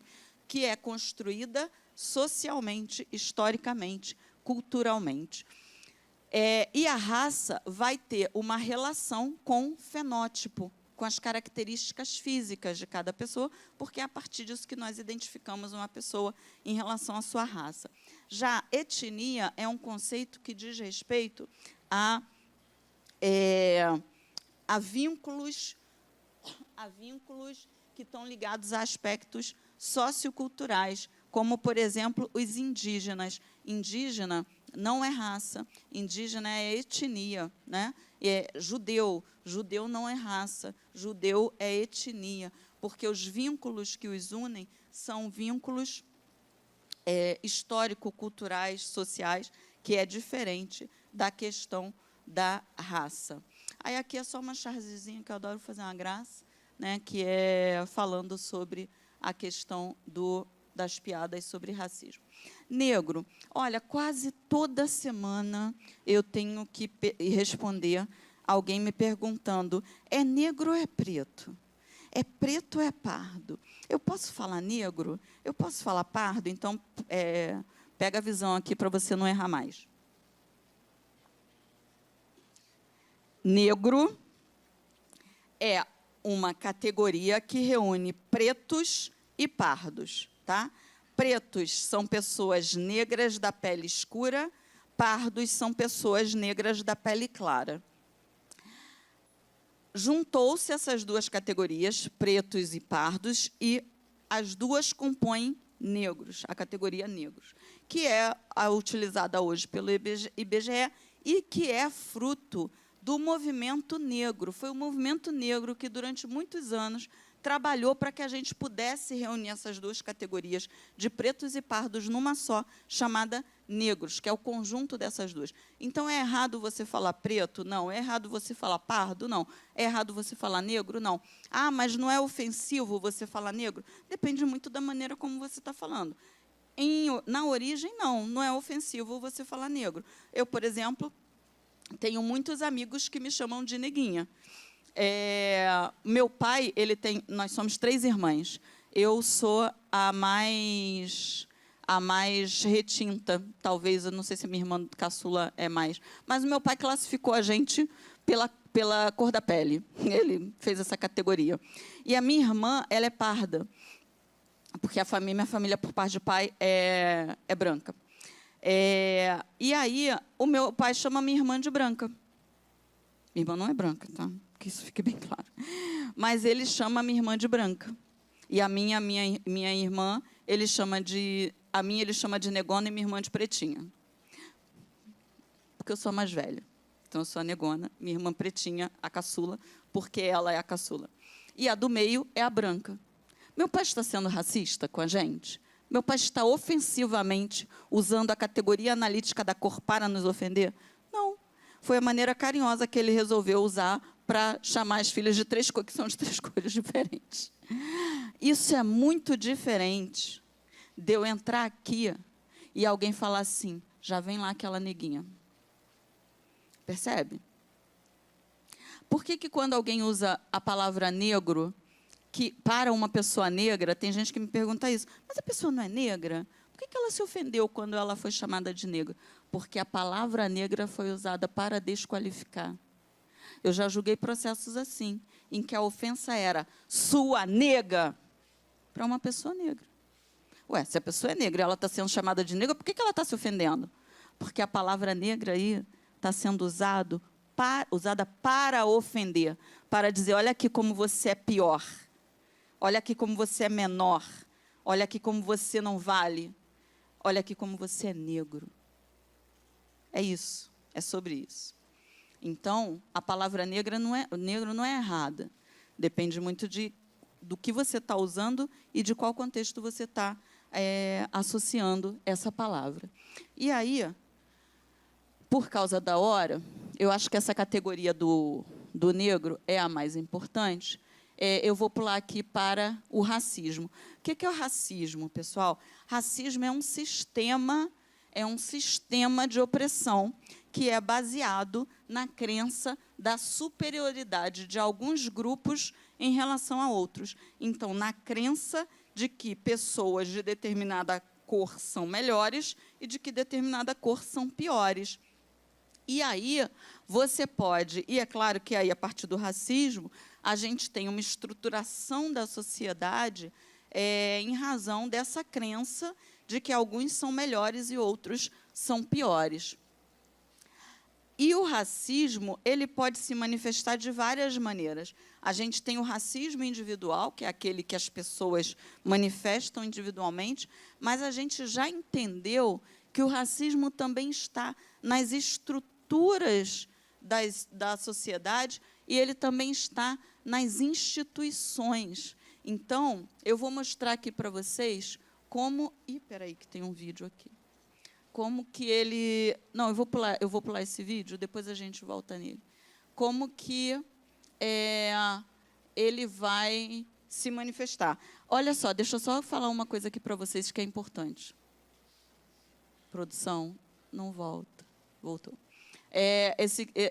que é construída socialmente, historicamente, culturalmente. E a raça vai ter uma relação com o fenótipo, com as características físicas de cada pessoa, porque é a partir disso que nós identificamos uma pessoa em relação à sua raça. Já etnia é um conceito que diz respeito a vínculos que estão ligados a aspectos socioculturais, como, por exemplo, os indígenas. Indígena não é raça, indígena é etnia, né? Judeu não é raça, judeu é etnia, porque os vínculos que os unem são vínculos histórico-culturais, sociais, que é diferente da questão da raça. Aí aqui é só uma chargezinha que eu adoro fazer uma graça, né, que é falando sobre a questão das piadas sobre racismo. Negro, olha, quase toda semana eu tenho que responder alguém me perguntando, é negro ou é preto? É preto ou é pardo? Eu posso falar negro? Eu posso falar pardo? Então, pega a visão aqui para você não errar mais. Negro é uma categoria que reúne pretos e pardos, tá? Pretos são pessoas negras da pele escura, pardos são pessoas negras da pele clara. Juntou-se essas duas categorias, pretos e pardos, e as duas compõem negros, a categoria negros, que é a utilizada hoje pelo IBGE e que é fruto do movimento negro. Foi o movimento negro que, durante muitos anos, trabalhou para que a gente pudesse reunir essas duas categorias de pretos e pardos numa só, chamada negros, que é o conjunto dessas duas. Então, é errado você falar preto? Não. É errado você falar pardo? Não. É errado você falar negro? Não. Ah, mas não é ofensivo você falar negro? Depende muito da maneira como você está falando. Na origem, não é ofensivo você falar negro. Eu, por exemplo, tenho muitos amigos que me chamam de neguinha. Meu pai, nós somos 3 irmãs. Eu sou a mais retinta, talvez, eu não sei se a minha irmã caçula é mais, mas o meu pai classificou a gente pela cor da pele. Ele fez essa categoria. E a minha irmã, ela é parda, porque minha família, por parte de pai, é branca. E aí, o meu pai chama minha irmã de branca. Minha irmã não é branca, tá? Que isso fique bem claro. Mas ele chama minha irmã de branca. E a minha irmã, ele chama de negona e minha irmã de pretinha. Porque eu sou a mais velha. Então, eu sou a negona, minha irmã pretinha, a caçula, porque ela é a caçula. E a do meio é a branca. Meu pai está sendo racista com a gente? Meu pai está ofensivamente usando a categoria analítica da cor para nos ofender? Não. Foi a maneira carinhosa que ele resolveu usar para chamar as filhas de 3 cores, que são de 3 cores diferentes. Isso é muito diferente de eu entrar aqui e alguém falar assim, já vem lá aquela neguinha. Percebe? Por que quando alguém usa a palavra negro, que para uma pessoa negra, tem gente que me pergunta isso, mas a pessoa não é negra? Por que ela se ofendeu quando ela foi chamada de negra? Porque a palavra negra foi usada para desqualificar. Eu já julguei processos assim, em que a ofensa era sua nega, para uma pessoa negra. Ué, se a pessoa é negra e ela está sendo chamada de negra, por que ela está se ofendendo? Porque a palavra negra aí está sendo usada para ofender, para dizer, olha aqui como você é pior, olha aqui como você é menor, olha aqui como você não vale, olha aqui como você é negro. É isso, é sobre isso. Então, a palavra negro não é errada. Depende muito do que você está usando e de qual contexto você está associando essa palavra. E aí, por causa da hora, eu acho que essa categoria do negro é a mais importante. Eu vou pular aqui para o racismo. O que é o racismo, pessoal? Racismo é um sistema de opressão que é baseado na crença da superioridade de alguns grupos em relação a outros. Então, na crença de que pessoas de determinada cor são melhores e de que determinada cor são piores. E aí, você pode... E é claro que, aí, a partir do racismo, a gente tem uma estruturação da sociedade em razão dessa crença de que alguns são melhores e outros são piores. E o racismo, ele pode se manifestar de várias maneiras. A gente tem o racismo individual, que é aquele que as pessoas manifestam individualmente, mas a gente já entendeu que o racismo também está nas estruturas da sociedade e ele também está nas instituições. Então, eu vou mostrar aqui para vocês como... Espera aí, que tem um vídeo aqui. Como que ele... Não, eu vou pular esse vídeo, depois a gente volta nele. Como que ele vai se manifestar. Olha só, deixa eu só falar uma coisa aqui para vocês que é importante. Produção, não volta. Voltou.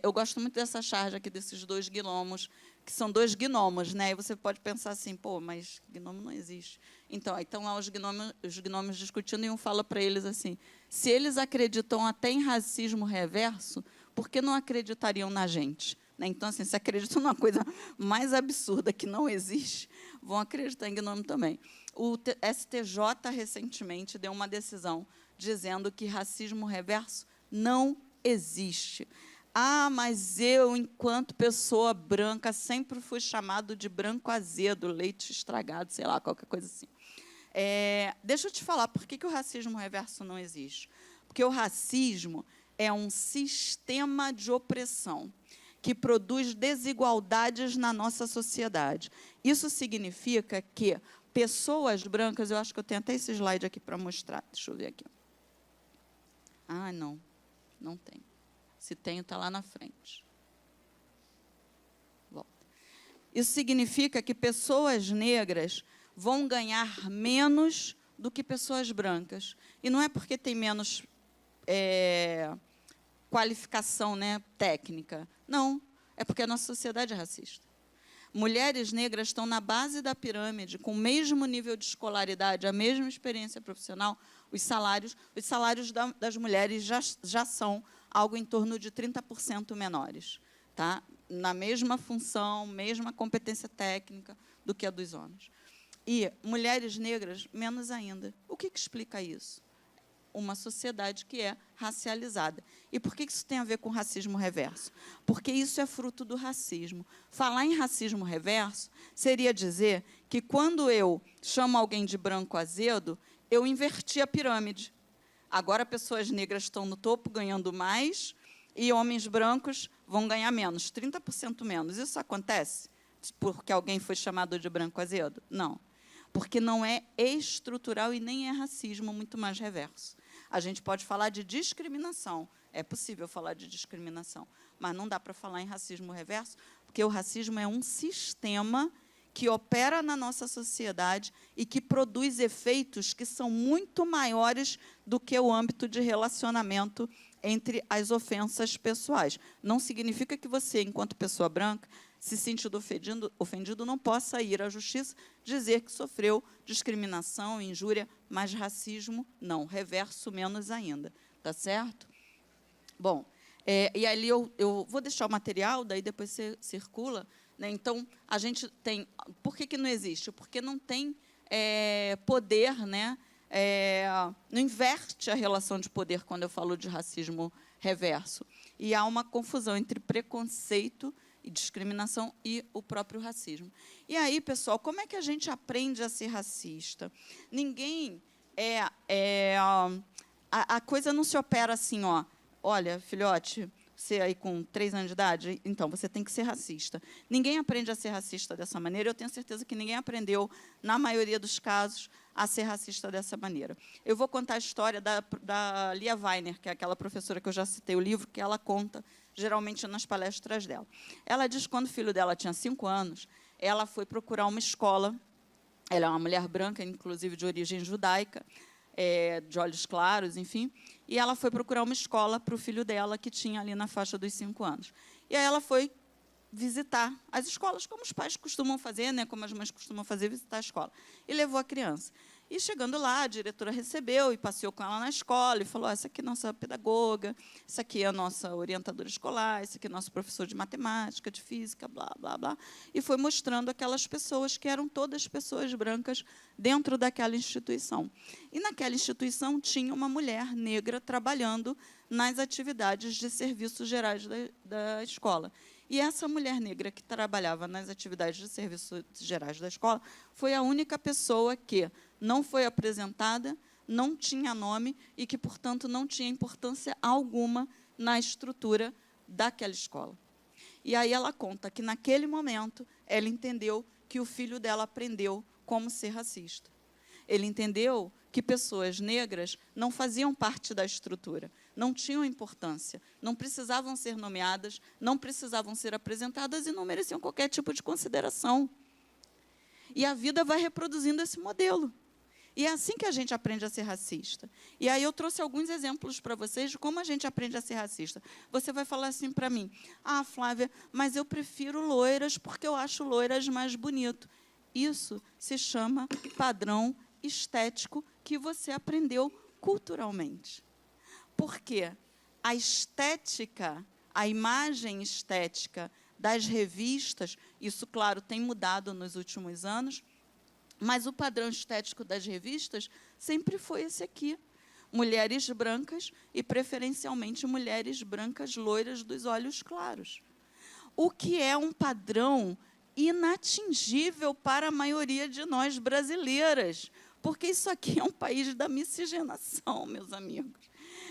Eu gosto muito dessa charge aqui, desses dois gnomos, que são dois gnomos, né? E você pode pensar assim, pô, mas gnomo não existe. Então, aí estão lá os gnomos discutindo e um fala para eles assim, se eles acreditam até em racismo reverso, por que não acreditariam na gente? Né? Então, assim, se acreditam numa coisa mais absurda que não existe, vão acreditar em gnomo também. O STJ, recentemente, deu uma decisão dizendo que racismo reverso não existe. Ah, mas eu, enquanto pessoa branca, sempre fui chamado de branco azedo, leite estragado, sei lá, qualquer coisa assim. Deixa eu te falar, por que o racismo reverso não existe? Porque o racismo é um sistema de opressão que produz desigualdades na nossa sociedade. Isso significa que pessoas brancas, eu acho que eu tenho até esse slide aqui para mostrar, deixa eu ver aqui. Ah, não tem. Se tenho, está lá na frente. Volta. Isso significa que pessoas negras vão ganhar menos do que pessoas brancas. E não é porque tem menos qualificação, né, técnica. Não, é porque a nossa sociedade é racista. Mulheres negras estão na base da pirâmide, com o mesmo nível de escolaridade, a mesma experiência profissional, os salários das mulheres já são algo em torno de 30% menores, tá? Na mesma função, mesma competência técnica do que a dos homens. E mulheres negras, menos ainda. O que explica isso? Uma sociedade que é racializada. E por que isso tem a ver com racismo reverso? Porque isso é fruto do racismo. Falar em racismo reverso seria dizer que, quando eu chamo alguém de branco azedo, eu inverti a pirâmide. Agora, pessoas negras estão no topo, ganhando mais, e homens brancos vão ganhar menos, 30% menos. Isso acontece porque alguém foi chamado de branco azedo? Não. Porque não é estrutural e nem é racismo, muito mais reverso. A gente pode falar de discriminação, é possível falar de discriminação, mas não dá para falar em racismo reverso, porque o racismo é um sistema que opera na nossa sociedade e que produz efeitos que são muito maiores do que o âmbito de relacionamento entre as ofensas pessoais. Não significa que você, enquanto pessoa branca, se sentindo ofendido, não possa ir à justiça dizer que sofreu discriminação, injúria, mas racismo, não. Reverso, menos ainda. Tá certo? Bom, e ali eu vou deixar o material, daí depois você circula. Né? Então, a gente tem... Por que não existe? Porque não tem poder, né? Não inverte a relação de poder quando eu falo de racismo reverso. E há uma confusão entre preconceito e discriminação e o próprio racismo. E aí, pessoal, como é que a gente aprende a ser racista? Ninguém a coisa não se opera assim, ó. Olha, filhote, você aí com 3 anos de idade, então, você tem que ser racista. Ninguém aprende a ser racista dessa maneira. Eu tenho certeza que ninguém aprendeu, na maioria dos casos, a ser racista dessa maneira. Eu vou contar a história da Lia Weiner, que é aquela professora que eu já citei o livro, que ela conta, geralmente, nas palestras dela. Ela diz que, quando o filho dela tinha 5 anos, ela foi procurar uma escola. Ela é uma mulher branca, inclusive de origem judaica, de olhos claros, enfim, e ela foi procurar uma escola para o filho dela, que tinha ali na faixa dos 5 anos. E aí ela foi visitar as escolas, como os pais costumam fazer, né, como as mães costumam fazer, visitar a escola. E levou a criança. E, chegando lá, a diretora recebeu e passeou com ela na escola e falou, essa aqui é nossa pedagoga, essa aqui é a nossa orientadora escolar, esse aqui é nosso professor de matemática, de física, blá, blá, blá. E foi mostrando aquelas pessoas que eram todas pessoas brancas dentro daquela instituição. E, naquela instituição, tinha uma mulher negra trabalhando nas atividades de serviços gerais da escola. E essa mulher negra que trabalhava nas atividades de serviços gerais da escola foi a única pessoa que não foi apresentada, não tinha nome e que, portanto, não tinha importância alguma na estrutura daquela escola. E aí ela conta que, naquele momento, ela entendeu que o filho dela aprendeu como ser racista. Ele entendeu que pessoas negras não faziam parte da estrutura, não tinham importância, não precisavam ser nomeadas, não precisavam ser apresentadas e não mereciam qualquer tipo de consideração. E a vida vai reproduzindo esse modelo. E é assim que a gente aprende a ser racista. E aí eu trouxe alguns exemplos para vocês de como a gente aprende a ser racista. Você vai falar assim para mim, Flávia, mas eu prefiro loiras porque eu acho loiras mais bonito. Isso se chama padrão estético que você aprendeu culturalmente. Porque a estética, a imagem estética das revistas, isso, claro, tem mudado nos últimos anos, mas o padrão estético das revistas sempre foi esse aqui. Mulheres brancas e, preferencialmente, mulheres brancas loiras dos olhos claros. O que é um padrão inatingível para a maioria de nós brasileiras, porque isso aqui é um país da miscigenação, meus amigos.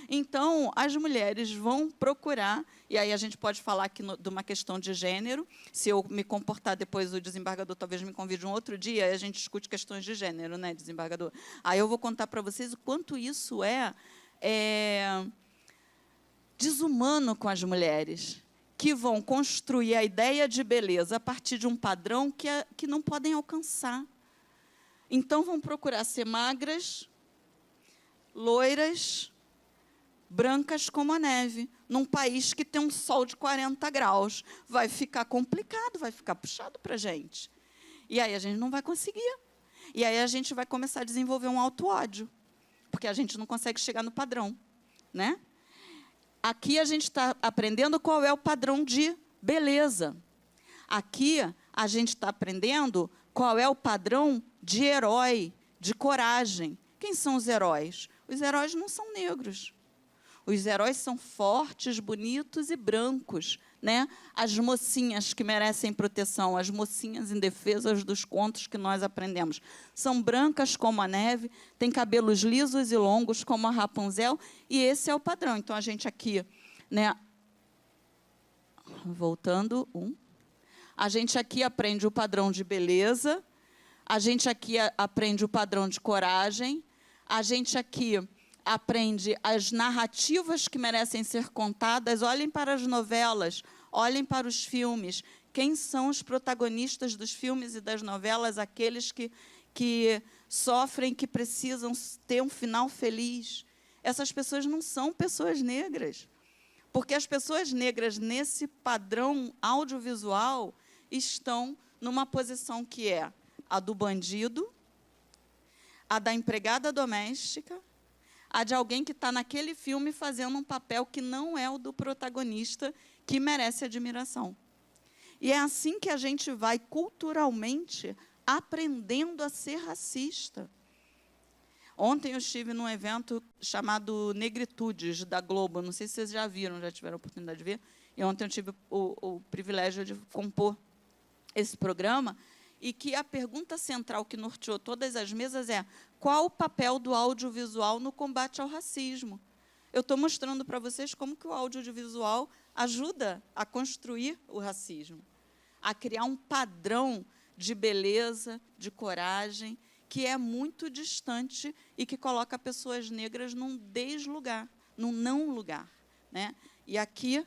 Então, as mulheres vão procurar, e aí a gente pode falar aqui de uma questão de gênero, se eu me comportar depois, o desembargador talvez me convide um outro dia, e a gente discute questões de gênero, né, desembargador? Aí eu vou contar para vocês o quanto isso é desumano com as mulheres, que vão construir a ideia de beleza a partir de um padrão que não podem alcançar. Então, vão procurar ser magras, loiras, brancas como a neve, num país que tem um sol de 40 graus. Vai ficar complicado, vai ficar puxado para a gente. E aí a gente não vai conseguir. E aí a gente vai começar a desenvolver um auto-ódio, porque a gente não consegue chegar no padrão, né? Aqui a gente está aprendendo qual é o padrão de beleza. Aqui a gente está aprendendo qual é o padrão de herói, de coragem. Quem são os heróis? Os heróis não são negros. Os heróis são fortes, bonitos e brancos, né? As mocinhas que merecem proteção, as mocinhas indefesas dos contos que nós aprendemos. São brancas como a neve, têm cabelos lisos e longos como a Rapunzel, e esse é o padrão. Então, a gente aqui, né? Voltando, a gente aqui aprende o padrão de beleza, a gente aqui aprende o padrão de coragem, a gente aqui aprende as narrativas que merecem ser contadas. Olhem para as novelas, olhem para os filmes. Quem são os protagonistas dos filmes e das novelas? Aqueles que sofrem, que precisam ter um final feliz. Essas pessoas não são pessoas negras. Porque as pessoas negras, nesse padrão audiovisual, estão numa posição que é a do bandido, a da empregada doméstica, a de alguém que está naquele filme fazendo um papel que não é o do protagonista, que merece admiração. E é assim que a gente vai, culturalmente, aprendendo a ser racista. Ontem eu estive num evento chamado Negritudes, da Globo. Não sei se vocês já viram, já tiveram a oportunidade de ver. E ontem eu tive o privilégio de compor esse programa, e que a pergunta central que norteou todas as mesas é: qual o papel do audiovisual no combate ao racismo? Eu estou mostrando para vocês como que o audiovisual ajuda a construir o racismo, a criar um padrão de beleza, de coragem, que é muito distante e que coloca pessoas negras num deslugar, num não lugar, né? E aqui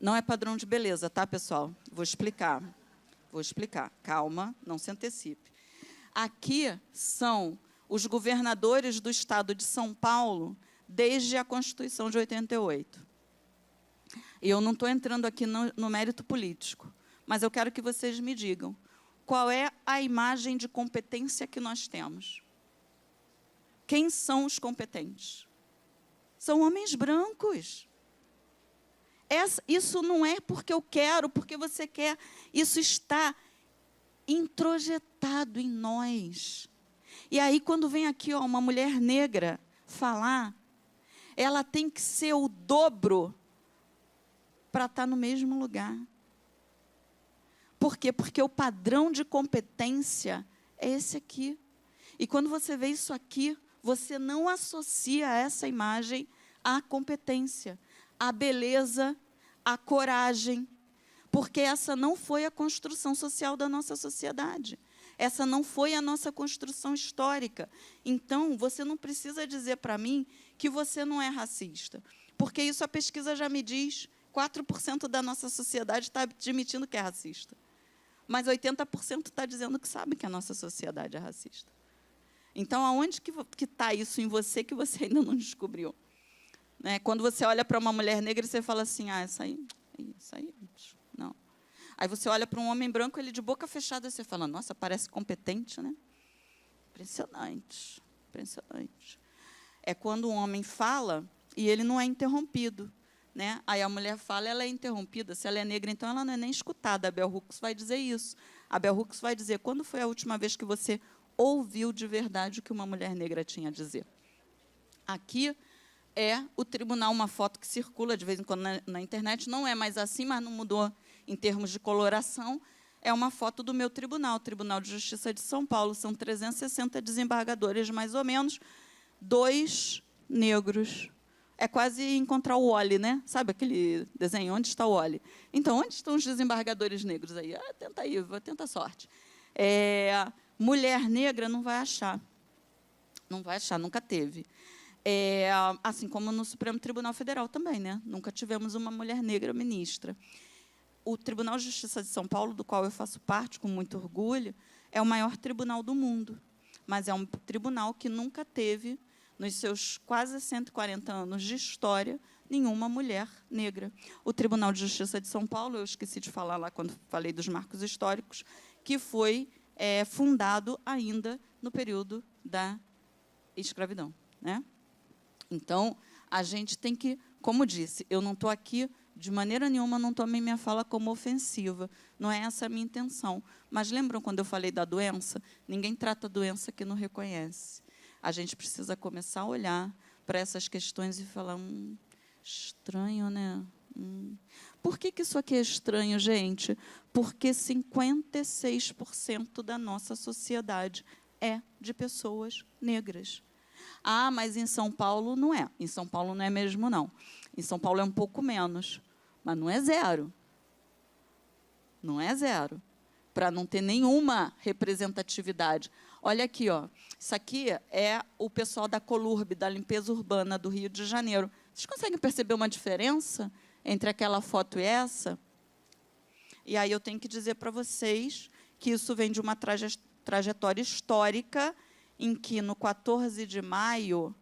não é padrão de beleza, tá, pessoal? Vou explicar. Calma, não se antecipe. Aqui são os governadores do estado de São Paulo desde a Constituição de 88. E eu não estou entrando aqui no mérito político, mas eu quero que vocês me digam qual é a imagem de competência que nós temos? Quem são os competentes? São homens brancos. Isso não é porque eu quero, porque você quer. Isso está introjetado em nós. E aí, quando vem aqui uma mulher negra falar, ela tem que ser o dobro para estar no mesmo lugar. Por quê? Porque o padrão de competência é esse aqui. E quando você vê isso aqui, você não associa essa imagem à competência, à beleza, à coragem, porque essa não foi a construção social da nossa sociedade. Essa não foi a nossa construção histórica. Então, você não precisa dizer para mim que você não é racista, porque isso a pesquisa já me diz, 4% da nossa sociedade está admitindo que é racista. Mas 80% está dizendo que sabe que a nossa sociedade é racista. Então, aonde que está isso em você que você ainda não descobriu? Né? Quando você olha para uma mulher negra, você fala assim, isso aí, não. Aí você olha para um homem branco, ele de boca fechada, você fala, nossa, parece competente, né? Impressionante, impressionante. É quando um homem fala e ele não é interrompido. Né? Aí a mulher fala, ela é interrompida. Se ela é negra, então ela não é nem escutada. A Bell Hooks vai dizer isso. A Bell Hooks vai dizer, quando foi a última vez que você ouviu de verdade o que uma mulher negra tinha a dizer? Aqui é o tribunal, uma foto que circula de vez em quando na internet, não é mais assim, mas não mudou em termos de coloração, é uma foto do meu tribunal, o Tribunal de Justiça de São Paulo. São 360 desembargadores, mais ou menos, 2 negros. É quase encontrar o Wally, né? Sabe aquele desenho? Onde está o Wally? Então, onde estão os desembargadores negros aí? Tenta aí, tenta a sorte. Mulher negra não vai achar. Não vai achar, nunca teve. Assim como no Supremo Tribunal Federal também, né? Nunca tivemos uma mulher negra ministra. O Tribunal de Justiça de São Paulo, do qual eu faço parte com muito orgulho, é o maior tribunal do mundo. Mas é um tribunal que nunca teve, nos seus quase 140 anos de história, nenhuma mulher negra. O Tribunal de Justiça de São Paulo, eu esqueci de falar lá quando falei dos marcos históricos, que foi fundado ainda no período da escravidão. Né? Então, a gente tem que, como disse, eu não estou aqui, de maneira nenhuma, não tomem minha fala como ofensiva, não é essa a minha intenção. Mas lembram quando eu falei da doença? Ninguém trata a doença que não reconhece. A gente precisa começar a olhar para essas questões e falar, estranho, né? Por que isso aqui é estranho, gente? Porque 56% da nossa sociedade é de pessoas negras. Mas em São Paulo não é. Em São Paulo não é mesmo, não. Em São Paulo é um pouco menos, mas não é zero. Não é zero. Para não ter nenhuma representatividade. Olha aqui, isso aqui é o pessoal da Colurb, da limpeza urbana do Rio de Janeiro. Vocês conseguem perceber uma diferença entre aquela foto e essa? E aí eu tenho que dizer para vocês que isso vem de uma trajetória histórica em que, no 14 de maio,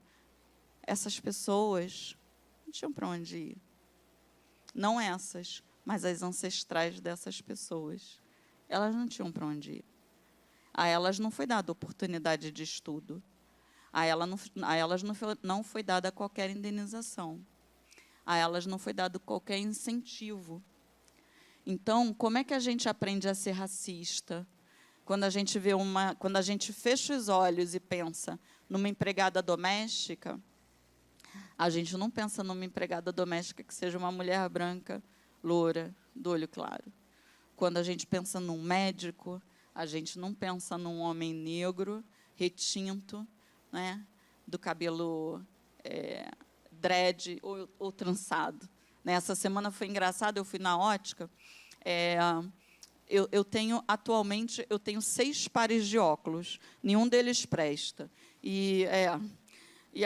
essas pessoas não tinham para onde ir. Não essas, mas as ancestrais dessas pessoas. Elas não tinham para onde ir. A elas não foi dada oportunidade de estudo. A elas não foi dada qualquer indenização. A elas não foi dado qualquer incentivo. Então, como é que a gente aprende a ser racista? Quando a gente quando a gente fecha os olhos e pensa numa empregada doméstica, a gente não pensa numa empregada doméstica que seja uma mulher branca, loura, do olho claro. Quando a gente pensa num médico, a gente não pensa num homem negro, retinto, né, do cabelo dread ou trançado. Essa semana foi engraçado, eu fui na ótica. Atualmente, eu tenho 6 pares de óculos, nenhum deles presta. E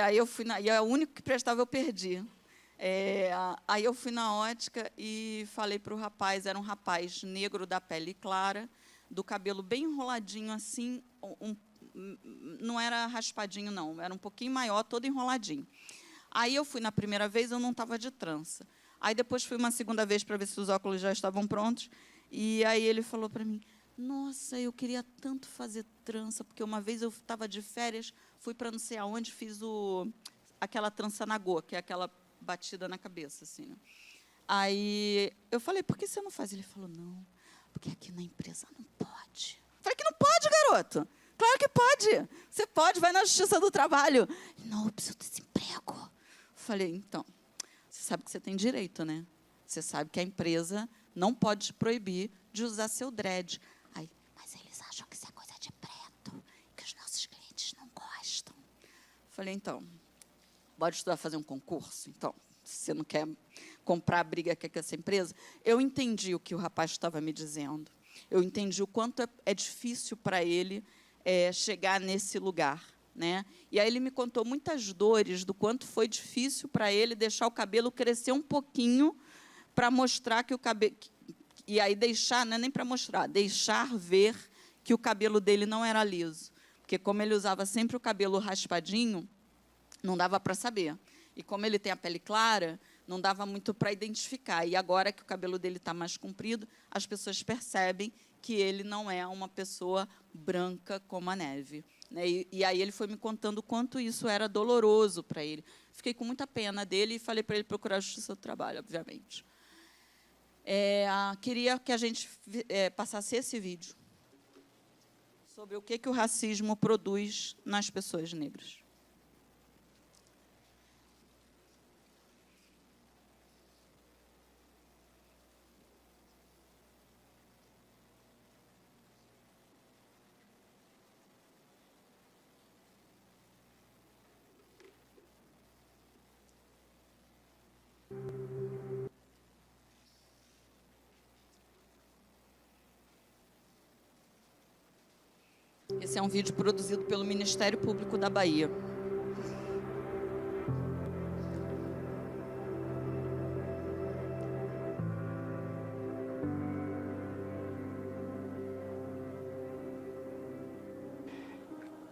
aí eu fui e o único que prestava eu perdi. Aí eu fui na ótica e falei para o rapaz, era um rapaz negro da pele clara, do cabelo bem enroladinho assim, não era raspadinho não, era um pouquinho maior, todo enroladinho. Aí eu fui na primeira vez, eu não estava de trança. Aí depois fui uma segunda vez para ver se os óculos já estavam prontos, e aí ele falou para mim, Nossa, eu queria tanto fazer trança, porque uma vez eu estava de férias, fui para não sei aonde, fiz aquela trança nagô, que é aquela batida na cabeça, assim, né? Aí eu falei, por que você não faz? Ele falou, não, porque aqui na empresa não pode. Eu falei que não pode, garoto. Claro que pode. Você pode, vai na Justiça do Trabalho. Não, eu preciso desse emprego. Eu falei, então, você sabe que você tem direito, né? Você sabe que a empresa não pode te proibir de usar seu dread. Aí, mas eles acham que isso é coisa de preto, que os nossos clientes não gostam. Eu falei, então, pode estudar fazer um concurso? Então, se você não quer comprar a briga que é com essa empresa, eu entendi o que o rapaz estava me dizendo. Eu entendi o quanto é difícil para ele chegar nesse lugar, né? E aí ele me contou muitas dores do quanto foi difícil para ele deixar o cabelo crescer um pouquinho para mostrar que o cabelo... E aí deixar, não é nem para mostrar, deixar ver que o cabelo dele não era liso. Porque como ele usava sempre o cabelo raspadinho, não dava para saber. E como ele tem a pele clara, não dava muito para identificar. E agora que o cabelo dele está mais comprido, as pessoas percebem que ele não é uma pessoa branca como a neve. Né? E aí ele foi me contando o quanto isso era doloroso para ele. Fiquei com muita pena dele e falei para ele procurar a Justiça do Trabalho, obviamente. Queria que a gente passasse esse vídeo sobre o que o racismo produz nas pessoas negras. Esse é um vídeo produzido pelo Ministério Público da Bahia.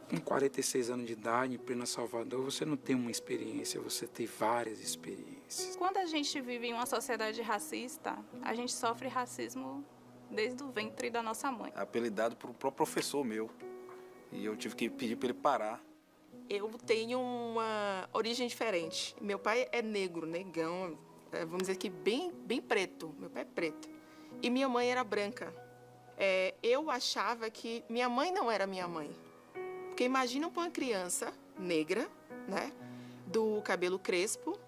Com 46 anos de idade, em plena Salvador, você não tem uma experiência, você tem várias experiências. Quando a gente vive em uma sociedade racista, a gente sofre racismo desde o ventre da nossa mãe. Apelidado por um próprio professor meu. E eu tive que pedir para ele parar. Eu tenho uma origem diferente. Meu pai é negro, negão, vamos dizer que bem preto. Meu pai é preto. E minha mãe era branca. Eu achava que minha mãe não era minha mãe. Porque imagina uma criança negra, né, do cabelo crespo,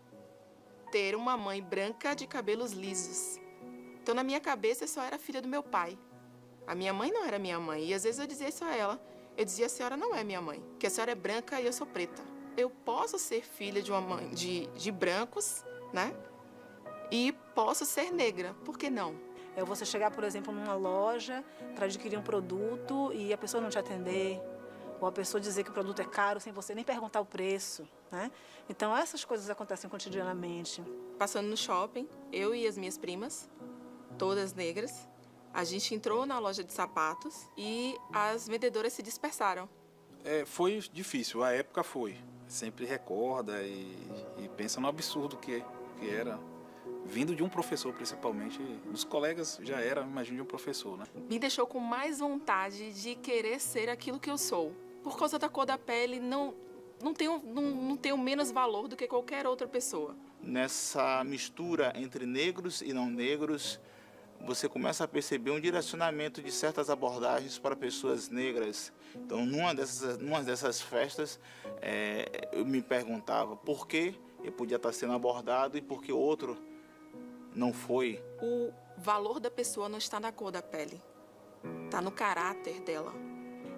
ter uma mãe branca de cabelos lisos. Então, na minha cabeça, eu só era filha do meu pai. A minha mãe não era minha mãe. E às vezes eu dizia isso a ela. Eu dizia, a senhora não é minha mãe, porque a senhora é branca e eu sou preta. Eu posso ser filha de uma mãe de brancos, né? E posso ser negra, por que não? É você chegar, por exemplo, numa loja para adquirir um produto e a pessoa não te atender, ou a pessoa dizer que o produto é caro sem você nem perguntar o preço, né? Então, essas coisas acontecem cotidianamente. Passando no shopping, eu e as minhas primas, todas negras, a gente entrou na loja de sapatos e as vendedoras se dispersaram. Foi difícil, a época foi. Sempre recorda e pensa no absurdo que era. Vindo de um professor, principalmente, dos colegas já era, imagina, de um professor, né? Me deixou com mais vontade de querer ser aquilo que eu sou. Por causa da cor da pele, não tenho menos valor do que qualquer outra pessoa. Nessa mistura entre negros e não negros, você começa a perceber um direcionamento de certas abordagens para pessoas negras. Então, numa dessas festas, eu me perguntava por que eu podia estar sendo abordado e por que outro não foi. O valor da pessoa não está na cor da pele, está no caráter dela.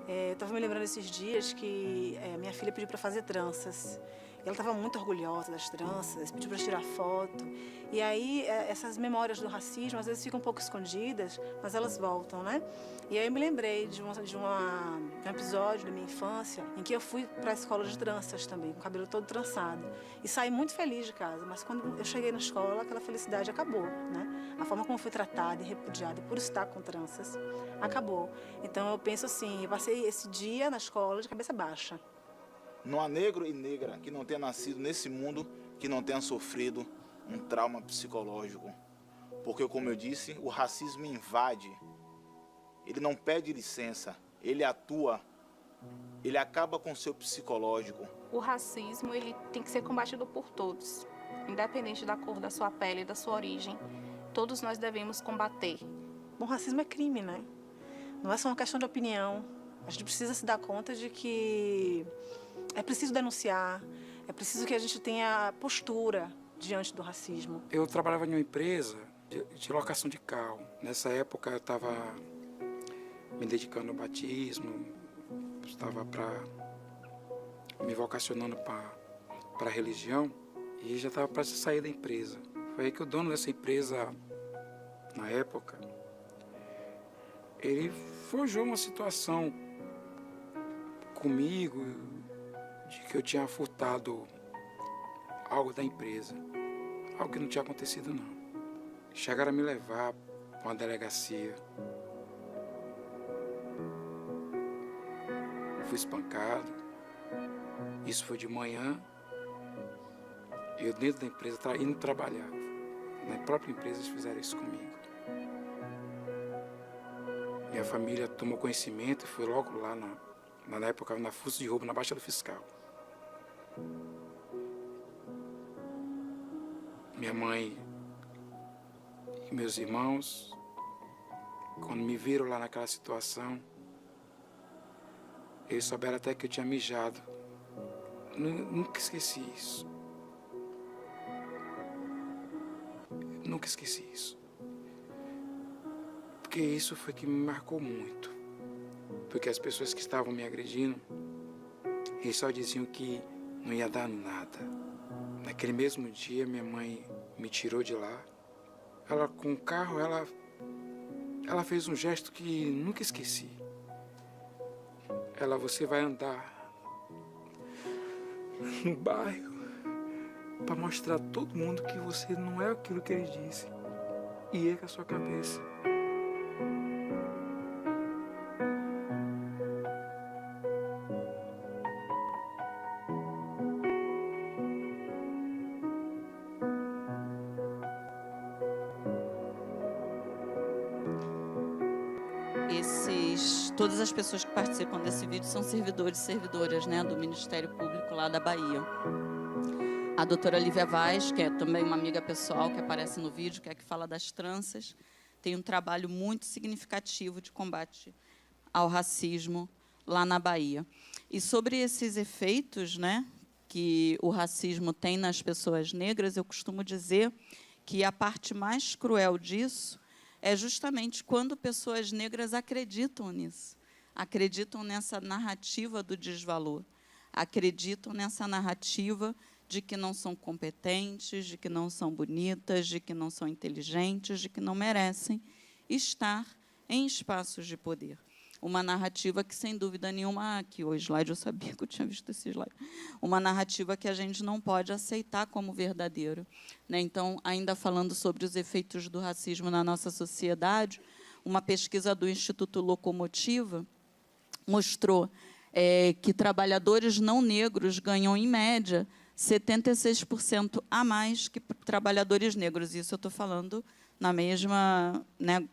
Eu estava me lembrando esses dias que minha filha pediu para fazer tranças. Ela estava muito orgulhosa das tranças, pediu para tirar foto. E aí, essas memórias do racismo, às vezes ficam um pouco escondidas, mas elas voltam, né? E aí eu me lembrei de um episódio da minha infância em que eu fui para a escola de tranças também, com o cabelo todo trançado. E saí muito feliz de casa, mas quando eu cheguei na escola, aquela felicidade acabou, né? A forma como eu fui tratada e repudiada por estar com tranças acabou. Então eu penso assim, eu passei esse dia na escola de cabeça baixa. Não há negro e negra que não tenha nascido nesse mundo que não tenha sofrido um trauma psicológico. Porque, como eu disse, o racismo invade ele não pede licença, ele atua, ele acaba com o seu psicológico. O racismo, ele tem que ser combatido por todos, independente da cor da sua pele, da sua origem. Todos nós devemos combater. Bom, racismo é crime, né? Não é só uma questão de opinião. A gente precisa se dar conta de que é preciso denunciar, é preciso que a gente tenha postura diante do racismo. Eu trabalhava em uma empresa de locação de carro. Nessa época eu estava me dedicando ao batismo, estava me vocacionando para a religião e já estava para sair da empresa. Foi aí que o dono dessa empresa, na época, ele forjou uma situação comigo de que eu tinha furtado algo da empresa, algo que não tinha acontecido não. Chegaram a me levar para uma delegacia. Fui espancado. Isso foi de manhã. Eu dentro da empresa, indo trabalhar. Na própria empresa eles fizeram isso comigo. Minha família tomou conhecimento e foi logo lá na época na Força de Roubo, na Baixa do Fiscal. Minha mãe e meus irmãos, quando me viram lá naquela situação, eles souberam até que eu tinha mijado. Nunca esqueci isso. Nunca esqueci isso. Porque isso foi que me marcou muito. Porque as pessoas que estavam me agredindo, eles só diziam que não ia dar nada. Naquele mesmo dia, minha mãe me tirou de lá. Ela, com o carro, ela fez um gesto que nunca esqueci. Você vai andar no bairro para mostrar a todo mundo que você não é aquilo que ele disse. E erga a sua cabeça. Todas as pessoas que participam desse vídeo são servidores e servidoras, né, do Ministério Público lá da Bahia. A doutora Lívia Vaz, que é também uma amiga pessoal que aparece no vídeo, que é a que fala das tranças, tem um trabalho muito significativo de combate ao racismo lá na Bahia. E sobre esses efeitos, né, que o racismo tem nas pessoas negras, eu costumo dizer que a parte mais cruel disso é justamente quando pessoas negras acreditam nisso, acreditam nessa narrativa do desvalor, acreditam nessa narrativa de que não são competentes, de que não são bonitas, de que não são inteligentes, de que não merecem estar em espaços de poder. Uma narrativa que, sem dúvida nenhuma, aqui o slide, eu sabia que eu tinha visto esse slide, uma narrativa que a gente não pode aceitar como verdadeiro, né? Então, ainda falando sobre os efeitos do racismo na nossa sociedade, uma pesquisa do Instituto Locomotiva mostrou que trabalhadores não negros ganham, em média, 76% a mais que trabalhadores negros. Isso eu estou falando na mesma, né,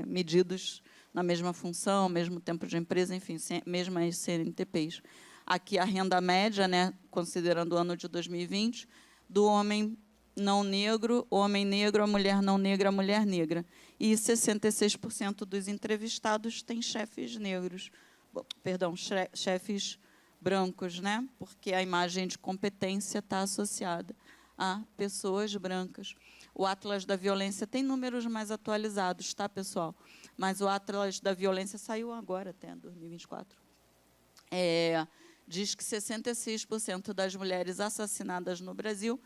medidos na mesma função, mesmo tempo de empresa, enfim, mesmas CNTPs. Aqui a renda média, né, considerando o ano de 2020, do homem não negro, homem negro, a mulher não negra, a mulher negra. E 66% dos entrevistados têm chefes negros, perdão, chefes brancos, né? Porque a imagem de competência está associada a pessoas brancas. O Atlas da Violência tem números mais atualizados, tá, pessoal? Mas o Atlas da Violência saiu agora, até 2024. Diz que 66% das mulheres assassinadas no Brasil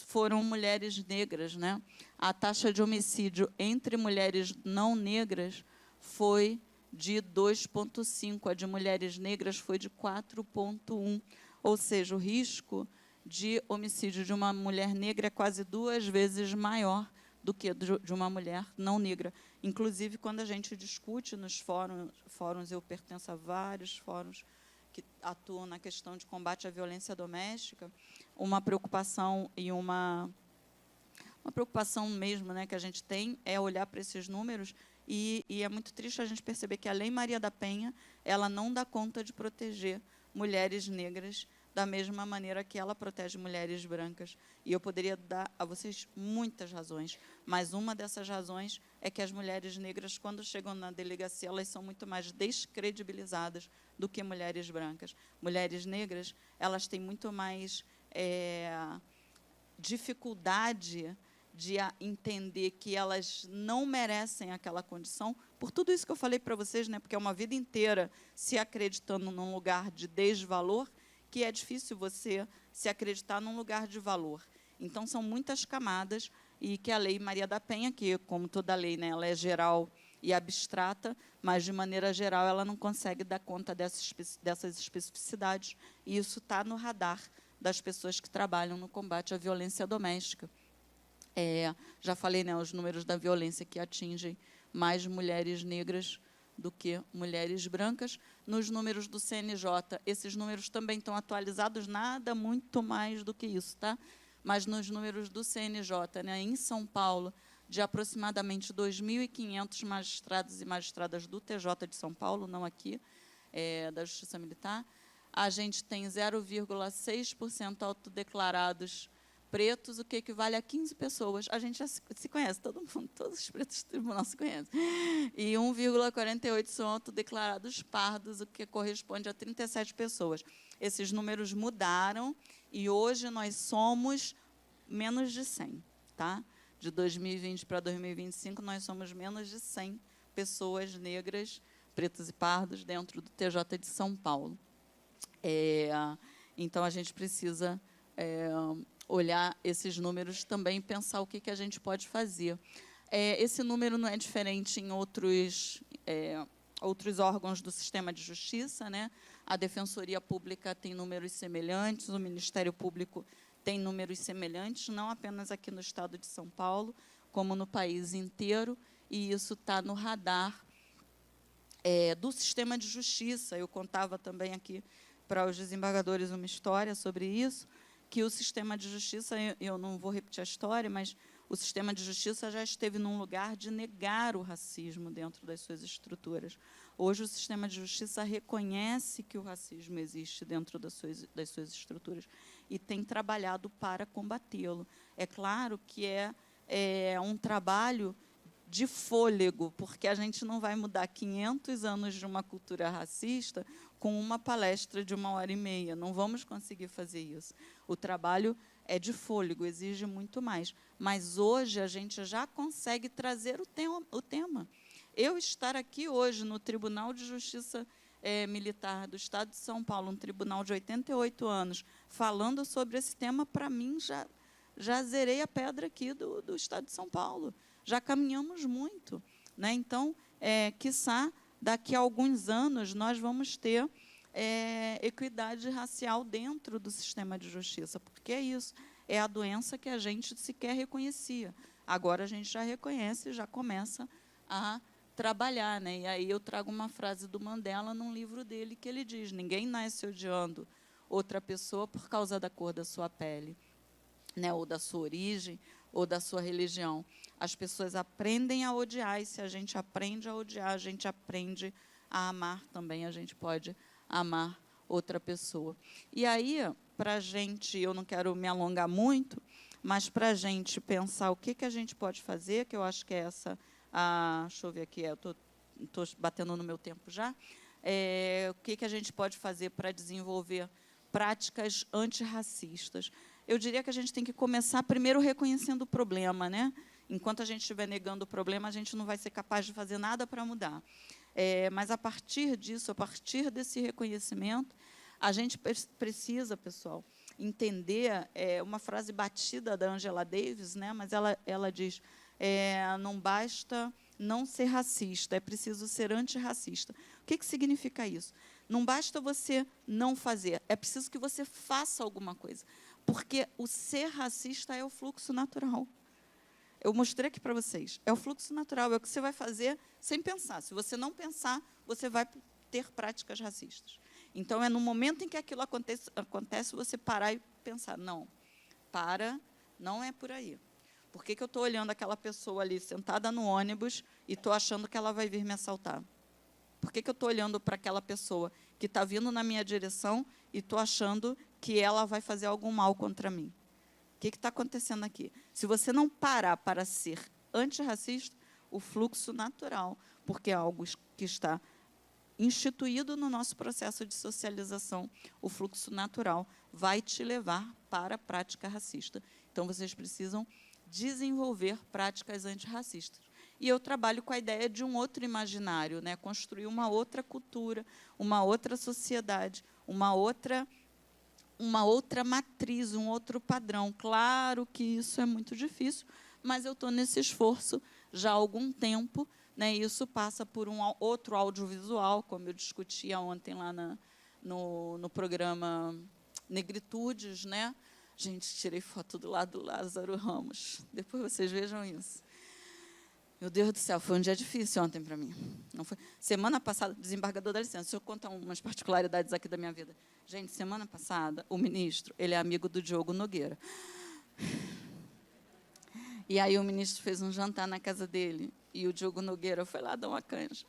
foram mulheres negras, né? A taxa de homicídio entre mulheres não negras foi de 2,5, a de mulheres negras foi de 4,1, ou seja, o risco de homicídio de uma mulher negra é quase 2 vezes maior do que de uma mulher não negra. Inclusive, quando a gente discute nos fóruns, eu pertenço a vários fóruns que atuam na questão de combate à violência doméstica, uma preocupação e uma preocupação mesmo, né, que a gente tem é olhar para esses números e é muito triste a gente perceber que a Lei Maria da Penha, ela não dá conta de proteger mulheres negras da mesma maneira que ela protege mulheres brancas. E eu poderia dar a vocês muitas razões, mas uma dessas razões é que as mulheres negras, quando chegam na delegacia, elas são muito mais descredibilizadas do que mulheres brancas. Mulheres negras, elas têm muito mais dificuldade de entender que elas não merecem aquela condição, por tudo isso que eu falei para vocês, né, porque é uma vida inteira se acreditando num lugar de desvalor, que é difícil você se acreditar num lugar de valor. Então, são muitas camadas, e que a Lei Maria da Penha, que, como toda lei, né, ela é geral e abstrata, mas, de maneira geral, ela não consegue dar conta dessas especificidades, e isso está no radar das pessoas que trabalham no combate à violência doméstica. Já falei, né, os números da violência que atingem mais mulheres negras do que mulheres brancas. Nos números do CNJ, esses números também estão atualizados, nada muito mais do que isso, tá? Mas nos números do CNJ, né, em São Paulo, de aproximadamente 2.500 magistrados e magistradas do TJ de São Paulo, não aqui, da Justiça Militar, a gente tem 0,6% autodeclarados pretos, o que equivale a 15 pessoas. A gente já se conhece, todo mundo, todos os pretos do tribunal se conhecem. E 1,48 são autodeclarados pardos, o que corresponde a 37 pessoas. Esses números mudaram e hoje nós somos menos de 100. Tá? De 2020 para 2025, nós somos menos de 100 pessoas negras, pretos e pardos, dentro do TJ de São Paulo. Então, a gente precisa olhar esses números também e pensar o que a gente pode fazer. Esse número não é diferente em outros órgãos do sistema de justiça, né? A Defensoria Pública tem números semelhantes, o Ministério Público tem números semelhantes, não apenas aqui no estado de São Paulo, como no país inteiro, e isso está no radar do sistema de justiça. Eu contava também aqui para os desembargadores uma história sobre isso, que o sistema de justiça, eu não vou repetir a história, mas o sistema de justiça já esteve num lugar de negar o racismo dentro das suas estruturas. Hoje, o sistema de justiça reconhece que o racismo existe dentro das suas estruturas e tem trabalhado para combatê-lo. É claro que é um trabalho de fôlego, porque a gente não vai mudar 500 anos de uma cultura racista com uma palestra de 1h30. Não vamos conseguir fazer isso. O trabalho é de fôlego, exige muito mais. Mas hoje a gente já consegue trazer o tema. Eu estar aqui hoje no Tribunal de Justiça Militar do Estado de São Paulo, um tribunal de 88 anos, falando sobre esse tema, para mim, já zerei a pedra aqui do Estado de São Paulo. Já caminhamos muito, né? Então, quiçá, daqui a alguns anos, nós vamos ter equidade racial dentro do sistema de justiça, porque é isso, é a doença que a gente sequer reconhecia. Agora a gente já reconhece e já começa a trabalhar, né? E aí eu trago uma frase do Mandela num livro dele, que ele diz: ninguém nasce odiando outra pessoa por causa da cor da sua pele, né? Ou da sua origem, ou da sua religião. As pessoas aprendem a odiar, e se a gente aprende a odiar, a gente aprende a amar também, a gente pode amar outra pessoa. E aí, para a gente, eu não quero me alongar muito, mas para a gente pensar o que a gente pode fazer, que eu acho que é essa, deixa eu ver aqui, eu estou batendo no meu tempo já, o que a gente pode fazer para desenvolver práticas antirracistas. Eu diria que a gente tem que começar primeiro reconhecendo o problema, né? Enquanto a gente estiver negando o problema, a gente não vai ser capaz de fazer nada para mudar. Mas, a partir disso, a partir desse reconhecimento, a gente precisa, pessoal, entender uma frase batida da Angela Davis, né? Mas ela diz, não basta não ser racista, é preciso ser antirracista. O que significa isso? Não basta você não fazer, é preciso que você faça alguma coisa. Porque o ser racista é o fluxo natural. Eu mostrei aqui para vocês. É o fluxo natural, é o que você vai fazer sem pensar. Se você não pensar, você vai ter práticas racistas. Então, é no momento em que aquilo acontece você parar e pensar, não, não é por aí. Por que eu estou olhando aquela pessoa ali sentada no ônibus e estou achando que ela vai vir me assaltar? Por que eu estou olhando para aquela pessoa que está vindo na minha direção e estou achando que ela vai fazer algum mal contra mim? O que está acontecendo aqui? Se você não parar para ser antirracista, o fluxo natural, porque é algo que está instituído no nosso processo de socialização, o fluxo natural vai te levar para a prática racista. Então, vocês precisam desenvolver práticas antirracistas. E eu trabalho com a ideia de um outro imaginário, né? Construir uma outra cultura, uma outra sociedade, uma outra matriz, um outro padrão. Claro que isso é muito difícil, mas eu estou nesse esforço já há algum tempo, né? Isso passa por um outro audiovisual, como eu discutia ontem lá no programa Negritudes, né? Gente, tirei foto do lado do Lázaro Ramos. Depois vocês vejam isso. Meu Deus do céu, foi um dia difícil ontem para mim. Não foi? Semana passada, desembargador, dá licença, deixa eu contar umas particularidades aqui da minha vida. Gente, semana passada, o ministro, ele é amigo do Diogo Nogueira. E aí o ministro fez um jantar na casa dele, e o Diogo Nogueira foi lá dar uma canja.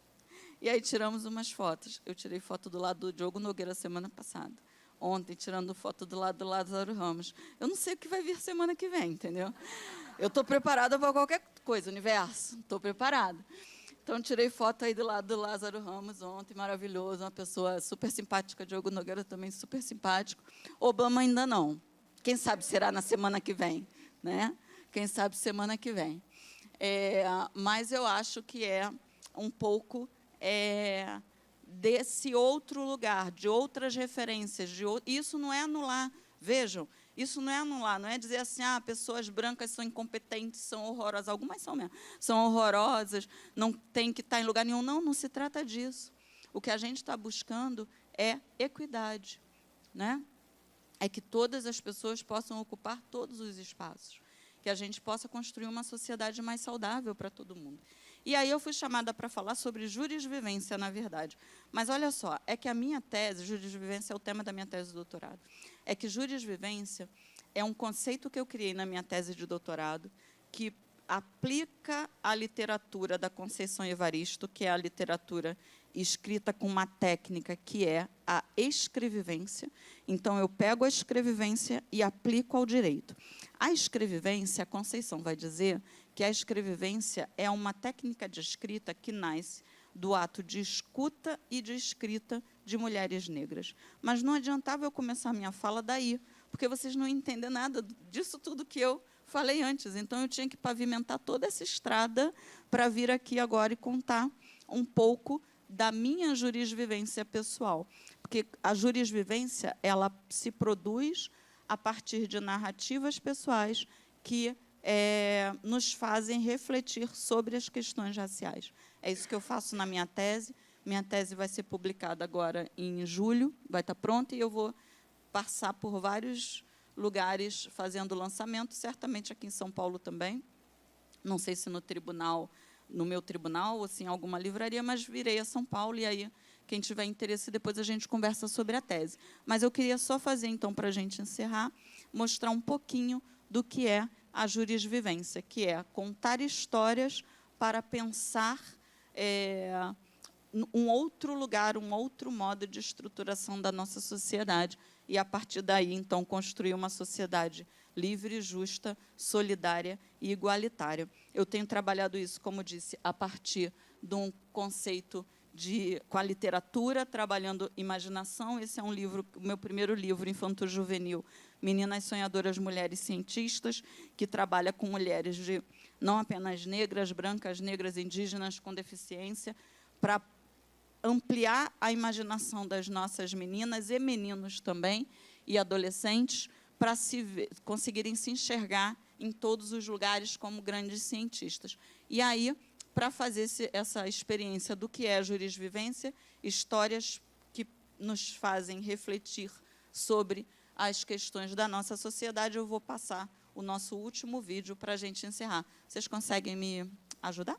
E aí tiramos umas fotos. Eu tirei foto do lado do Diogo Nogueira semana passada. Ontem, tirando foto do lado do Lázaro Ramos. Eu não sei o que vai vir semana que vem, entendeu? Eu estou preparada para qualquer coisa, universo. Estou preparada. Então, tirei foto aí do lado do Lázaro Ramos ontem, maravilhoso, uma pessoa super simpática, Diogo Nogueira também super simpático. Obama ainda não. Quem sabe será na semana que vem, né? Quem sabe semana que vem. Mas eu acho que é um pouco desse outro lugar, de outras referências. Isso não é anular, vejam, isso não é anular, não é dizer assim, pessoas brancas são incompetentes, são horrorosas, algumas são mesmo, são horrorosas, não tem que estar em lugar nenhum. Não, não se trata disso. O que a gente está buscando é equidade, né? É que todas as pessoas possam ocupar todos os espaços, que a gente possa construir uma sociedade mais saudável para todo mundo. E aí eu fui chamada para falar sobre jurisvivência, na verdade. Mas, olha só, é que a minha tese, jurisvivência é o tema da minha tese de doutorado, é que jurisvivência é um conceito que eu criei na minha tese de doutorado, que aplica a literatura da Conceição Evaristo, que é a literatura escrita com uma técnica que é a escrevivência. Então, eu pego a escrevivência e aplico ao direito. A escrevivência, a Conceição vai dizer que a escrevivência é uma técnica de escrita que nasce do ato de escuta e de escrita de mulheres negras. Mas não adiantava eu começar a minha fala daí, porque vocês não entendem nada disso tudo que eu falei antes. Então, eu tinha que pavimentar toda essa estrada para vir aqui agora e contar um pouco da minha jurisvivência pessoal. Porque a jurisvivência, ela se produz a partir de narrativas pessoais que nos fazem refletir sobre as questões raciais. É isso que eu faço na minha tese. Minha tese vai ser publicada agora em julho, vai estar pronta, e eu vou passar por vários lugares fazendo lançamento, certamente aqui em São Paulo também. Não sei se no meu tribunal, ou se em alguma livraria, mas virei a São Paulo, e aí, quem tiver interesse, depois a gente conversa sobre a tese. Mas eu queria só fazer, então, para a gente encerrar, mostrar um pouquinho do que é a jurisvivência, que é contar histórias para pensar um outro lugar, um outro modo de estruturação da nossa sociedade, e, a partir daí, então, construir uma sociedade livre, justa, solidária e igualitária. Eu tenho trabalhado isso, como disse, a partir de um conceito com a literatura, trabalhando imaginação. Esse é um livro, o meu primeiro livro, infanto-juvenil, Meninas Sonhadoras, Mulheres Cientistas, que trabalha com mulheres não apenas negras, brancas, negras, indígenas, com deficiência, para ampliar a imaginação das nossas meninas e meninos também, e adolescentes, para conseguirem se enxergar em todos os lugares como grandes cientistas. E aí, para fazer essa experiência do que é a jurisvivência, histórias que nos fazem refletir sobre as questões da nossa sociedade, eu vou passar o nosso último vídeo para a gente encerrar. Vocês conseguem me ajudar?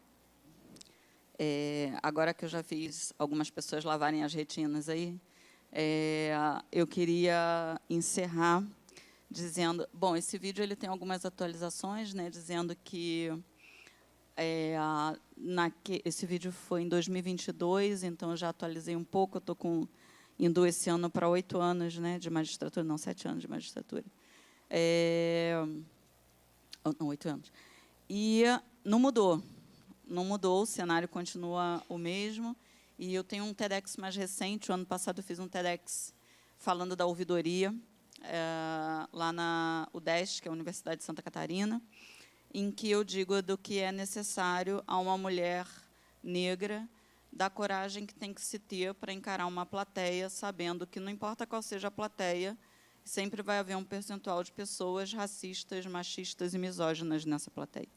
Agora que eu já fiz algumas pessoas lavarem as retinas aí, eu queria encerrar dizendo... Bom, esse vídeo ele tem algumas atualizações, né, dizendo que esse vídeo foi em 2022, então eu já atualizei um pouco, eu estou indo esse ano para 8 anos, né, de magistratura, não, 7 anos de magistratura. Não, 8 anos. E não mudou, o cenário continua o mesmo, e eu tenho um TEDx mais recente, o ano passado eu fiz um TEDx falando da ouvidoria, lá na UDESC, que é a Universidade de Santa Catarina, em que eu digo do que é necessário a uma mulher negra, da coragem que tem que se ter para encarar uma plateia, sabendo que não importa qual seja a plateia, sempre vai haver um percentual de pessoas racistas, machistas e misóginas nessa plateia.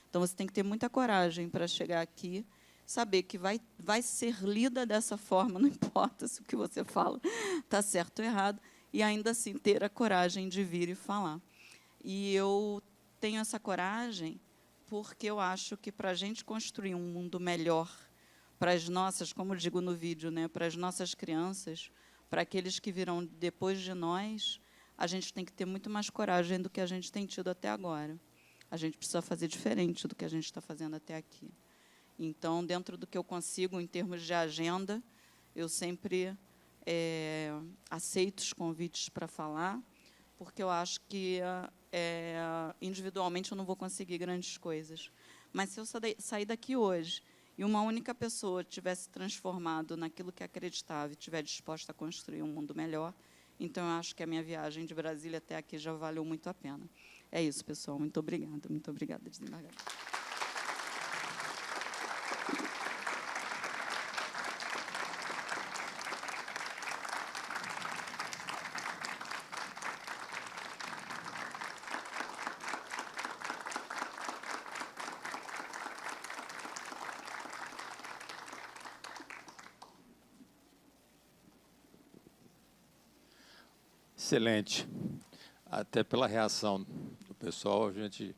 Então, você tem que ter muita coragem para chegar aqui, saber que vai ser lida dessa forma, não importa se o que você fala está certo ou errado, e ainda assim ter a coragem de vir e falar. E eu tenho essa coragem porque eu acho que, para a gente construir um mundo melhor para as nossas, como eu digo no vídeo, né, para as nossas crianças, para aqueles que virão depois de nós, a gente tem que ter muito mais coragem do que a gente tem tido até agora. A gente precisa fazer diferente do que a gente está fazendo até aqui. Então, dentro do que eu consigo, em termos de agenda, eu sempre aceito os convites para falar, porque eu acho que, individualmente, eu não vou conseguir grandes coisas. Mas, se eu sair daqui hoje e uma única pessoa tivesse transformado naquilo que acreditava e estiver disposta a construir um mundo melhor, então, eu acho que a minha viagem de Brasília até aqui já valeu muito a pena. É isso, pessoal. Muito obrigada, desembargador. Excelente. Até pela reação do pessoal, a gente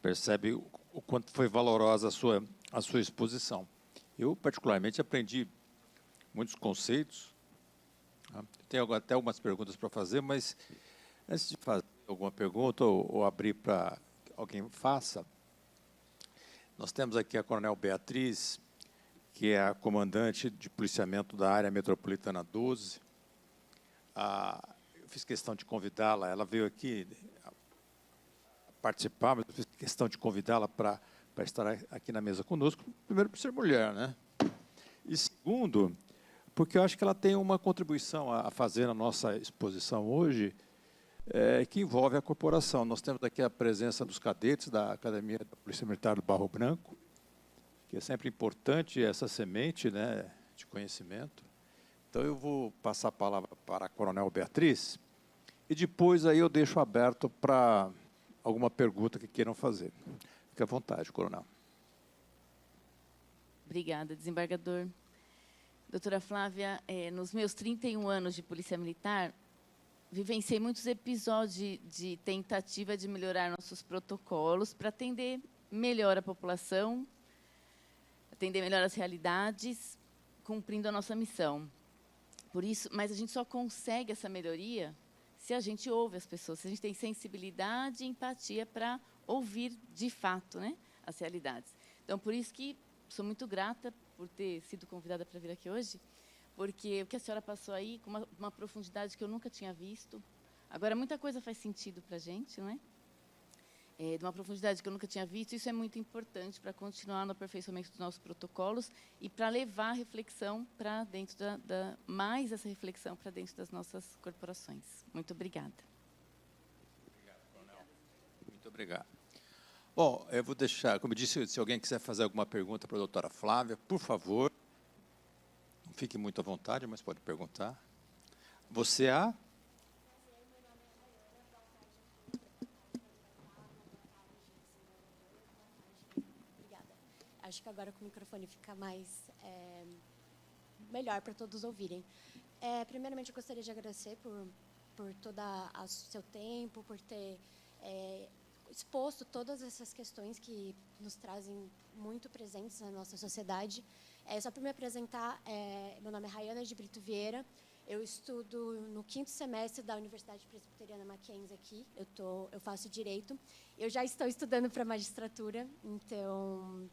percebe o quanto foi valorosa a sua exposição. Eu, particularmente, aprendi muitos conceitos. Tenho até algumas perguntas para fazer, mas antes de fazer alguma pergunta ou abrir para que alguém faça, nós temos aqui a Coronel Beatriz, que é a comandante de policiamento da área metropolitana 12. Eu fiz questão de convidá-la, ela veio aqui participar, mas eu fiz questão de convidá-la para estar aqui na mesa conosco, primeiro por ser mulher, né? E segundo, porque eu acho que ela tem uma contribuição a fazer na nossa exposição hoje, que envolve a corporação. Nós temos aqui a presença dos cadetes da Academia da Polícia Militar do Barro Branco, que é sempre importante essa semente, né, de conhecimento. Então, eu vou passar a palavra para a Coronel Beatriz, e depois aí eu deixo aberto para alguma pergunta que queiram fazer. Fique à vontade, Coronel. Obrigada, desembargador. Doutora Flávia, nos meus 31 anos de Polícia Militar, vivenciei muitos episódios de tentativa de melhorar nossos protocolos para atender melhor a população, atender melhor as realidades, cumprindo a nossa missão. Por isso, mas a gente só consegue essa melhoria se a gente ouve as pessoas, se a gente tem sensibilidade e empatia para ouvir de fato, né, as realidades. Então, por isso que sou muito grata por ter sido convidada para vir aqui hoje, porque o que a senhora passou aí, com uma profundidade que eu nunca tinha visto. Agora, muita coisa faz sentido para a gente, não é? De uma profundidade que eu nunca tinha visto, isso é muito importante para continuar no aperfeiçoamento dos nossos protocolos e para levar a reflexão para dentro mais essa reflexão para dentro das nossas corporações. Muito obrigada. Obrigado, Coronel. Muito obrigado. Bom, eu vou deixar, como eu disse, se alguém quiser fazer alguma pergunta para a doutora Flávia, por favor, não fique muito à vontade, mas pode perguntar. Você é? Acho que agora com o microfone fica mais melhor para todos ouvirem. Primeiramente, eu gostaria de agradecer por todo o seu tempo, por ter exposto todas essas questões que nos trazem muito presentes na nossa sociedade. Só para me apresentar, meu nome é Rayana de Brito Vieira, Eu estudo no 5º semestre da Universidade Presbiteriana Mackenzie aqui. Eu faço direito. Eu já estou estudando para magistratura, então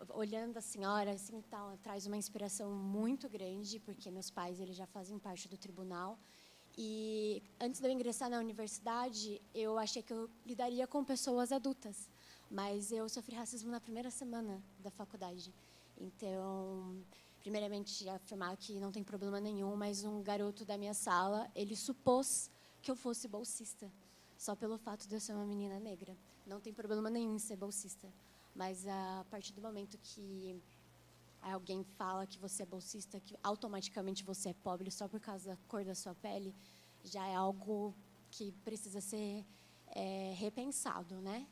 olhando a senhora, assim, traz uma inspiração muito grande, porque meus pais eles já fazem parte do tribunal. E antes de eu ingressar na universidade, eu achei que eu lidaria com pessoas adultas, mas eu sofri racismo na primeira semana da faculdade. Então, primeiramente, afirmar que não tem problema nenhum, mas um garoto da minha sala, ele supôs que eu fosse bolsista, só pelo fato de eu ser uma menina negra. Não tem problema nenhum em ser bolsista, mas a partir do momento que alguém fala que você é bolsista, que automaticamente você é pobre só por causa da cor da sua pele, já é algo que precisa ser repensado, né?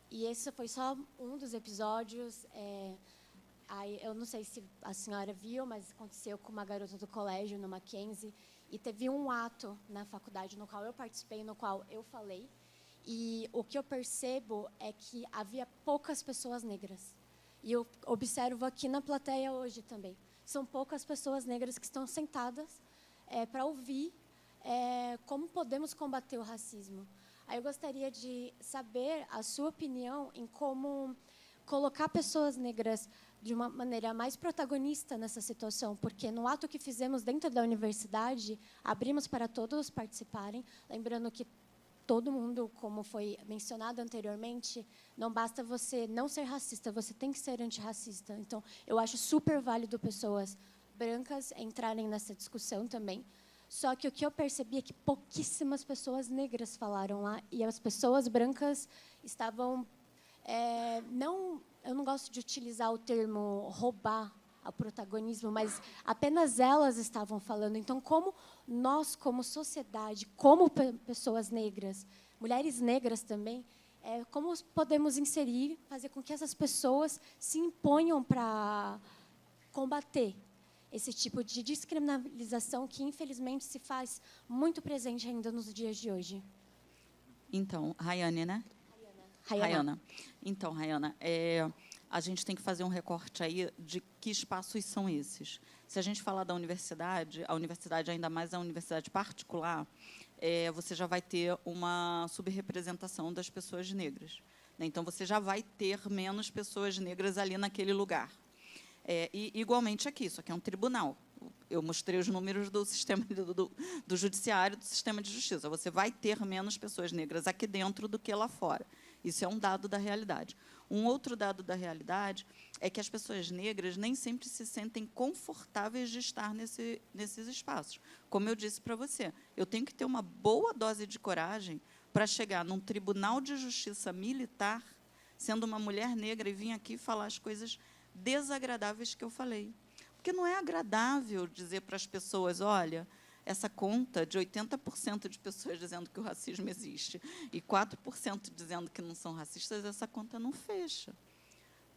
E esse foi só um dos episódios. Aí, eu não sei se a senhora viu, mas aconteceu com uma garota do colégio, no Mackenzie, e teve um ato na faculdade no qual eu participei, no qual eu falei, e o que eu percebo é que havia poucas pessoas negras. E eu observo aqui na plateia hoje também. São poucas pessoas negras que estão sentadas para ouvir como podemos combater o racismo. Aí eu gostaria de saber a sua opinião em como colocar pessoas negras de uma maneira mais protagonista nessa situação, porque no ato que fizemos dentro da universidade, abrimos para todos participarem, lembrando que todo mundo, como foi mencionado anteriormente, não basta você não ser racista, você tem que ser antirracista. Então, eu acho super válido pessoas brancas entrarem nessa discussão também. Só que o que eu percebi é que pouquíssimas pessoas negras falaram lá, e as pessoas brancas estavam... eu não gosto de utilizar o termo roubar o protagonismo, mas apenas elas estavam falando. Então, como nós, como sociedade, como pessoas negras, mulheres negras também, como podemos inserir, fazer com que essas pessoas se imponham para combater esse tipo de descriminalização que, infelizmente, se faz muito presente ainda nos dias de hoje? Então, Rayane, né? Rayana. Então, Rayana, a gente tem que fazer um recorte aí de que espaços são esses. Se a gente falar da universidade, a universidade, ainda mais a universidade particular, você já vai ter uma subrepresentação das pessoas negras, né? Então, você já vai ter menos pessoas negras ali naquele lugar. E, igualmente, aqui, isso aqui é um tribunal. Eu mostrei os números do sistema do judiciário, do sistema de justiça. Você vai ter menos pessoas negras aqui dentro do que lá fora. Isso é um dado da realidade. Um outro dado da realidade é que as pessoas negras nem sempre se sentem confortáveis de estar nesses espaços. Como eu disse para você, eu tenho que ter uma boa dose de coragem para chegar num tribunal de justiça militar, sendo uma mulher negra, e vir aqui falar as coisas desagradáveis que eu falei. Porque não é agradável dizer para as pessoas, olha, essa conta de 80% de pessoas dizendo que o racismo existe e 4% dizendo que não são racistas, essa conta não fecha.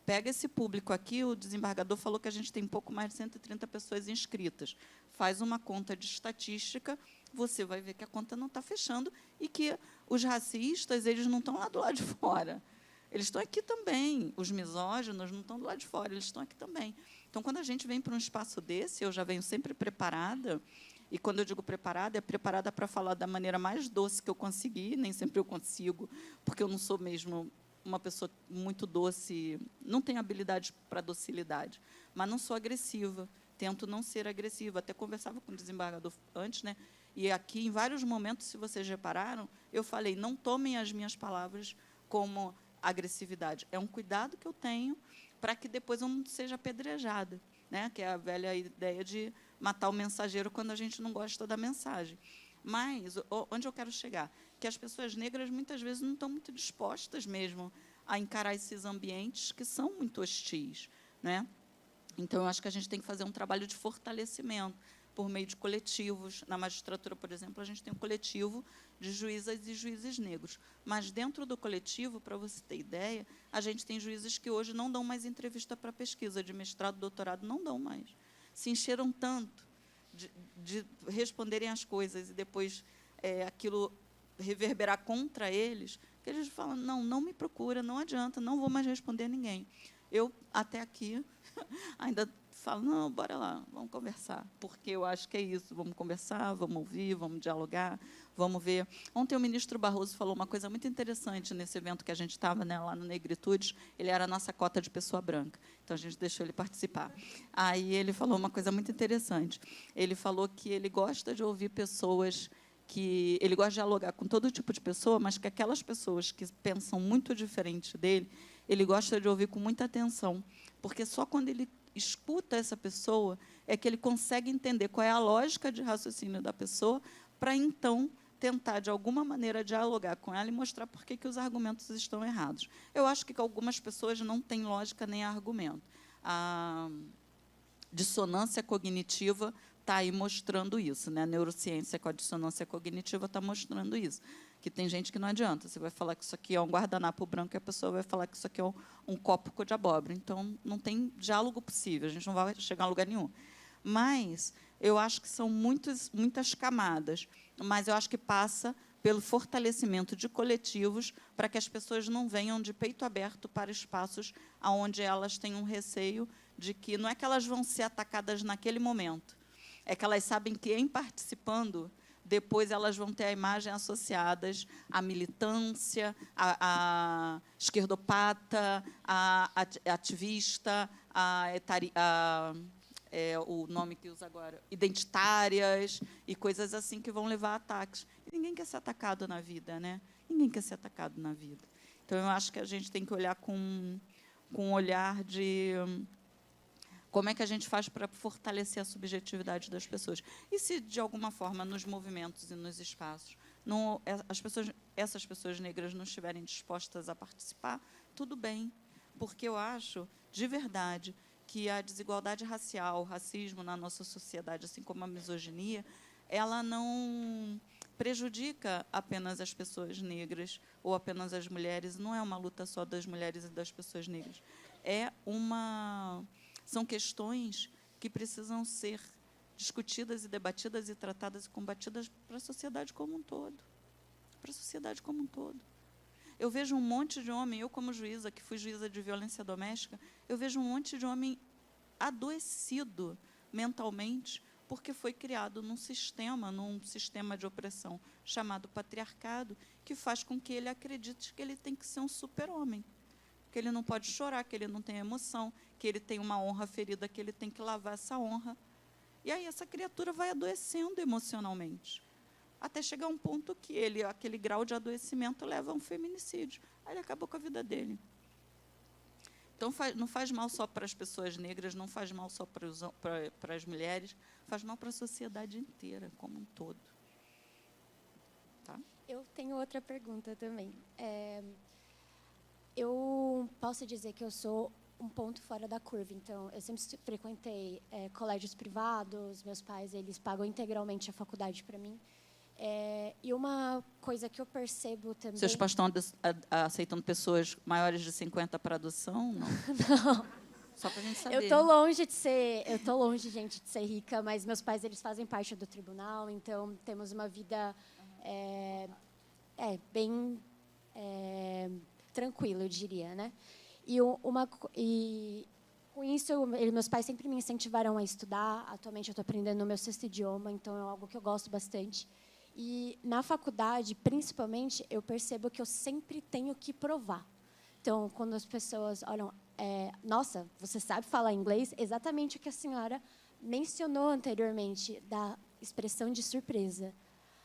Pega esse público aqui, o desembargador falou que a gente tem pouco mais de 130 pessoas inscritas. Faz uma conta de estatística, você vai ver que a conta não está fechando e que os racistas, eles não estão lá do lado de fora. Eles estão aqui também. Os misóginos não estão do lado de fora, eles estão aqui também. Então, quando a gente vem para um espaço desse, eu já venho sempre preparada, e quando eu digo preparada, é preparada para falar da maneira mais doce que eu conseguir, nem sempre eu consigo, porque eu não sou mesmo uma pessoa muito doce, não tenho habilidade para docilidade, mas não sou agressiva, tento não ser agressiva. Até conversava com o desembargador antes, né? E aqui, em vários momentos, se vocês repararam, eu falei, não tomem as minhas palavras como agressividade. É um cuidado que eu tenho para que depois eu não seja apedrejada, né? Que é a velha ideia de matar o mensageiro quando a gente não gosta da mensagem. Mas, onde eu quero chegar? Que as pessoas negras, muitas vezes, não estão muito dispostas mesmo a encarar esses ambientes que são muito hostis, né? Então, eu acho que a gente tem que fazer um trabalho de fortalecimento por meio de coletivos. Na magistratura, por exemplo, a gente tem um coletivo de juízas e juízes negros. Mas, dentro do coletivo, para você ter ideia, a gente tem juízes que hoje não dão mais entrevista para pesquisa, de mestrado, doutorado, não dão mais. Se encheram tanto de responderem as coisas e depois aquilo reverberar contra eles, que eles falam, não me procura, não adianta, não vou mais responder a ninguém. Eu, até aqui, ainda falo, não, bora lá, vamos conversar, porque eu acho que é isso, vamos conversar, vamos ouvir, vamos dialogar, vamos ver. Ontem o ministro Barroso falou uma coisa muito interessante nesse evento que a gente estava, né, lá no Negritudes, ele era a nossa cota de pessoa branca, então a gente deixou ele participar. Aí ele falou uma coisa muito interessante, ele falou que ele gosta de ouvir pessoas que ele gosta de dialogar com todo tipo de pessoa, mas que aquelas pessoas que pensam muito diferente dele, ele gosta de ouvir com muita atenção, porque só quando ele escuta essa pessoa é que ele consegue entender qual é a lógica de raciocínio da pessoa, para, então, tentar, de alguma maneira, dialogar com ela e mostrar por que os argumentos estão errados. Eu acho que algumas pessoas não têm lógica nem argumento. A dissonância cognitiva está aí mostrando isso, né? A neurociência com a dissonância cognitiva está mostrando isso, que tem gente que não adianta. Você vai falar que isso aqui é um guardanapo branco e a pessoa vai falar que isso aqui é um copo de abóbora. Então, não tem diálogo possível, a gente não vai chegar a lugar nenhum. Mas eu acho que são muitas camadas, mas eu acho que passa pelo fortalecimento de coletivos para que as pessoas não venham de peito aberto para espaços onde elas têm um receio de que não é que elas vão ser atacadas naquele momento, é que elas sabem que, em participando, depois elas vão ter a imagem associadas à militância, à esquerdopata, à ativista, o nome que usa agora, identitárias e coisas assim que vão levar a ataques. E ninguém quer ser atacado na vida, né? Ninguém quer ser atacado na vida. Então, eu acho que a gente tem que olhar com um olhar de como é que a gente faz para fortalecer a subjetividade das pessoas. E se, de alguma forma, nos movimentos e nos espaços, essas pessoas negras não estiverem dispostas a participar, tudo bem, porque eu acho, de verdade, que a desigualdade racial, o racismo na nossa sociedade, assim como a misoginia, ela não prejudica apenas as pessoas negras ou apenas as mulheres, não é uma luta só das mulheres e das pessoas negras. São questões que precisam ser discutidas e debatidas e tratadas e combatidas para a sociedade como um todo. Para a sociedade como um todo. Eu vejo um monte de homem, eu como juíza, que fui juíza de violência doméstica, eu vejo um monte de homem adoecido mentalmente porque foi criado num sistema de opressão chamado patriarcado, que faz com que ele acredite que ele tem que ser um super-homem, que ele não pode chorar, que ele não tem emoção, que ele tem uma honra ferida, que ele tem que lavar essa honra. E aí essa criatura vai adoecendo emocionalmente, até chegar a um ponto que aquele grau de adoecimento leva a um feminicídio. Aí ele acabou com a vida dele. Então, não faz mal só para as pessoas negras, não faz mal só para as mulheres, faz mal para a sociedade inteira, como um todo. Tá? Eu tenho outra pergunta também. Eu posso dizer que eu sou um ponto fora da curva. Então, eu sempre frequentei colégios privados, meus pais eles pagam integralmente a faculdade para mim. E uma coisa que eu percebo também... Seus pais estão aceitando pessoas maiores de 50 para adoção? Não. Não. Só para a gente saber. Eu tô longe, gente, de ser rica, mas meus pais eles fazem parte do tribunal, então temos uma vida bem tranquila, eu diria, né? E com isso, meus pais sempre me incentivaram a estudar. Atualmente, eu estou aprendendo o meu 6º idioma, então é algo que eu gosto bastante. E, na faculdade, principalmente, eu percebo que eu sempre tenho que provar. Então, quando as pessoas olham, nossa, você sabe falar inglês? Exatamente o que a senhora mencionou anteriormente, da expressão de surpresa.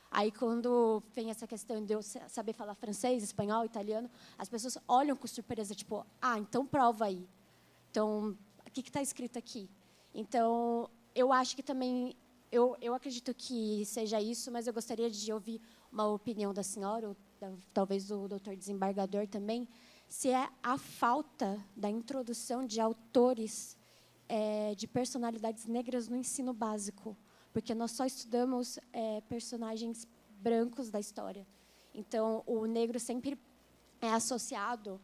Aí, quando vem essa questão de eu saber falar francês, espanhol, italiano, as pessoas olham com surpresa, tipo, então prova aí. Então, o que está escrito aqui? Então, eu acho que também, eu acredito que seja isso, mas eu gostaria de ouvir uma opinião da senhora, ou talvez do doutor desembargador também, se é a falta da introdução de autores de personalidades negras no ensino básico, porque nós só estudamos personagens brancos da história. Então, o negro sempre é associado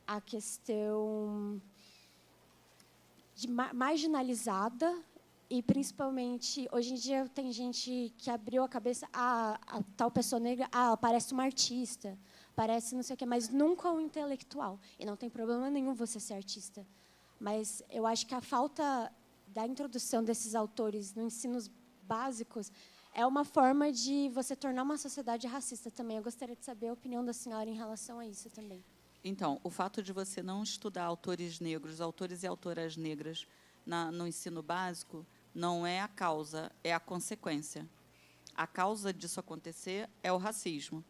à questão de marginalizada e, principalmente, hoje em dia tem gente que abriu a cabeça, a tal pessoa negra, parece uma artista, parece não sei o quê, mas nunca um intelectual. E não tem problema nenhum você ser artista. Mas eu acho que a falta da introdução desses autores no ensinos básicos é uma forma de você tornar uma sociedade racista também. Eu gostaria de saber a opinião da senhora em relação a isso também. Então, o fato de você não estudar autores negros, autores e autoras negras no ensino básico, não é a causa, é a consequência. A causa disso acontecer é o racismo.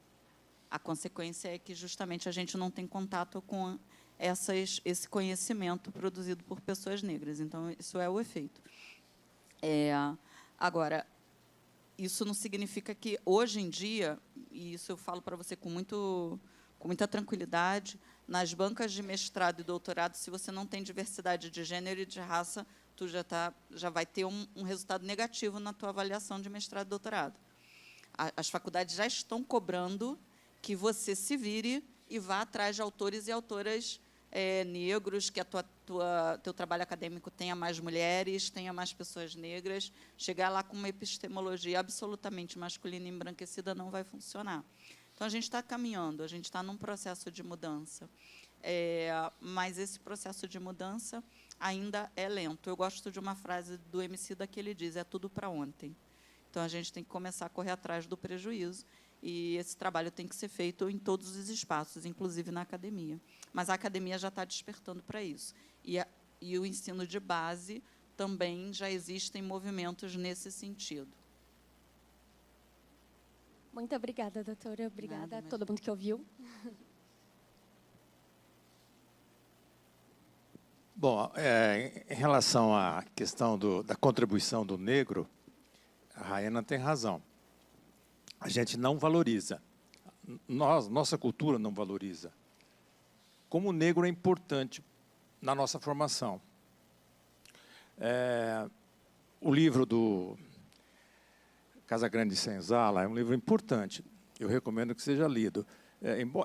A consequência é que, justamente, a gente não tem contato com esse conhecimento produzido por pessoas negras. Então, isso é o efeito. Agora, isso não significa que, hoje em dia, e isso eu falo para você com muita tranquilidade, nas bancas de mestrado e doutorado, se você não tem diversidade de gênero e de raça, tu já vai ter um resultado negativo na tua avaliação de mestrado e doutorado. As faculdades já estão cobrando que você se vire e vá atrás de autores e autoras negros, que teu trabalho acadêmico tenha mais mulheres, tenha mais pessoas negras. Chegar lá com uma epistemologia absolutamente masculina e embranquecida não vai funcionar. Então, a gente está caminhando, a gente está num processo de mudança. Mas esse processo de mudança ainda é lento. Eu gosto de uma frase do Emicida que ele diz, é tudo para ontem. Então, a gente tem que começar a correr atrás do prejuízo, e esse trabalho tem que ser feito em todos os espaços, inclusive na academia. Mas a academia já está despertando para isso. E o ensino de base também já existem movimentos nesse sentido. Muito obrigada, doutora. Obrigada Nada, a todo mundo que ouviu. Bom, em relação à questão da contribuição do negro, a Rayana tem razão. A gente não valoriza. Nossa cultura não valoriza. Como o negro é importante na nossa formação. O livro do Casagrande Senzala é um livro importante. Eu recomendo que seja lido.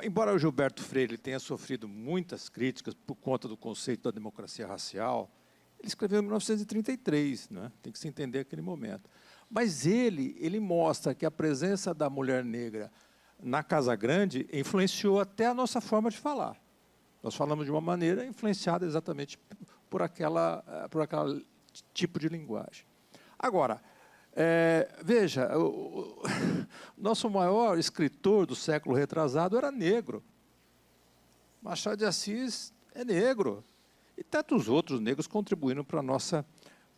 Embora o Gilberto Freire tenha sofrido muitas críticas por conta do conceito da democracia racial, ele escreveu em 1933, né? Tem que se entender aquele momento. Mas ele mostra que a presença da mulher negra na Casa Grande influenciou até a nossa forma de falar. Nós falamos de uma maneira influenciada exatamente por aquele tipo de linguagem. Agora, veja, o nosso maior escritor do século retrasado era negro. Machado de Assis é negro. E tantos outros negros contribuíram para a nossa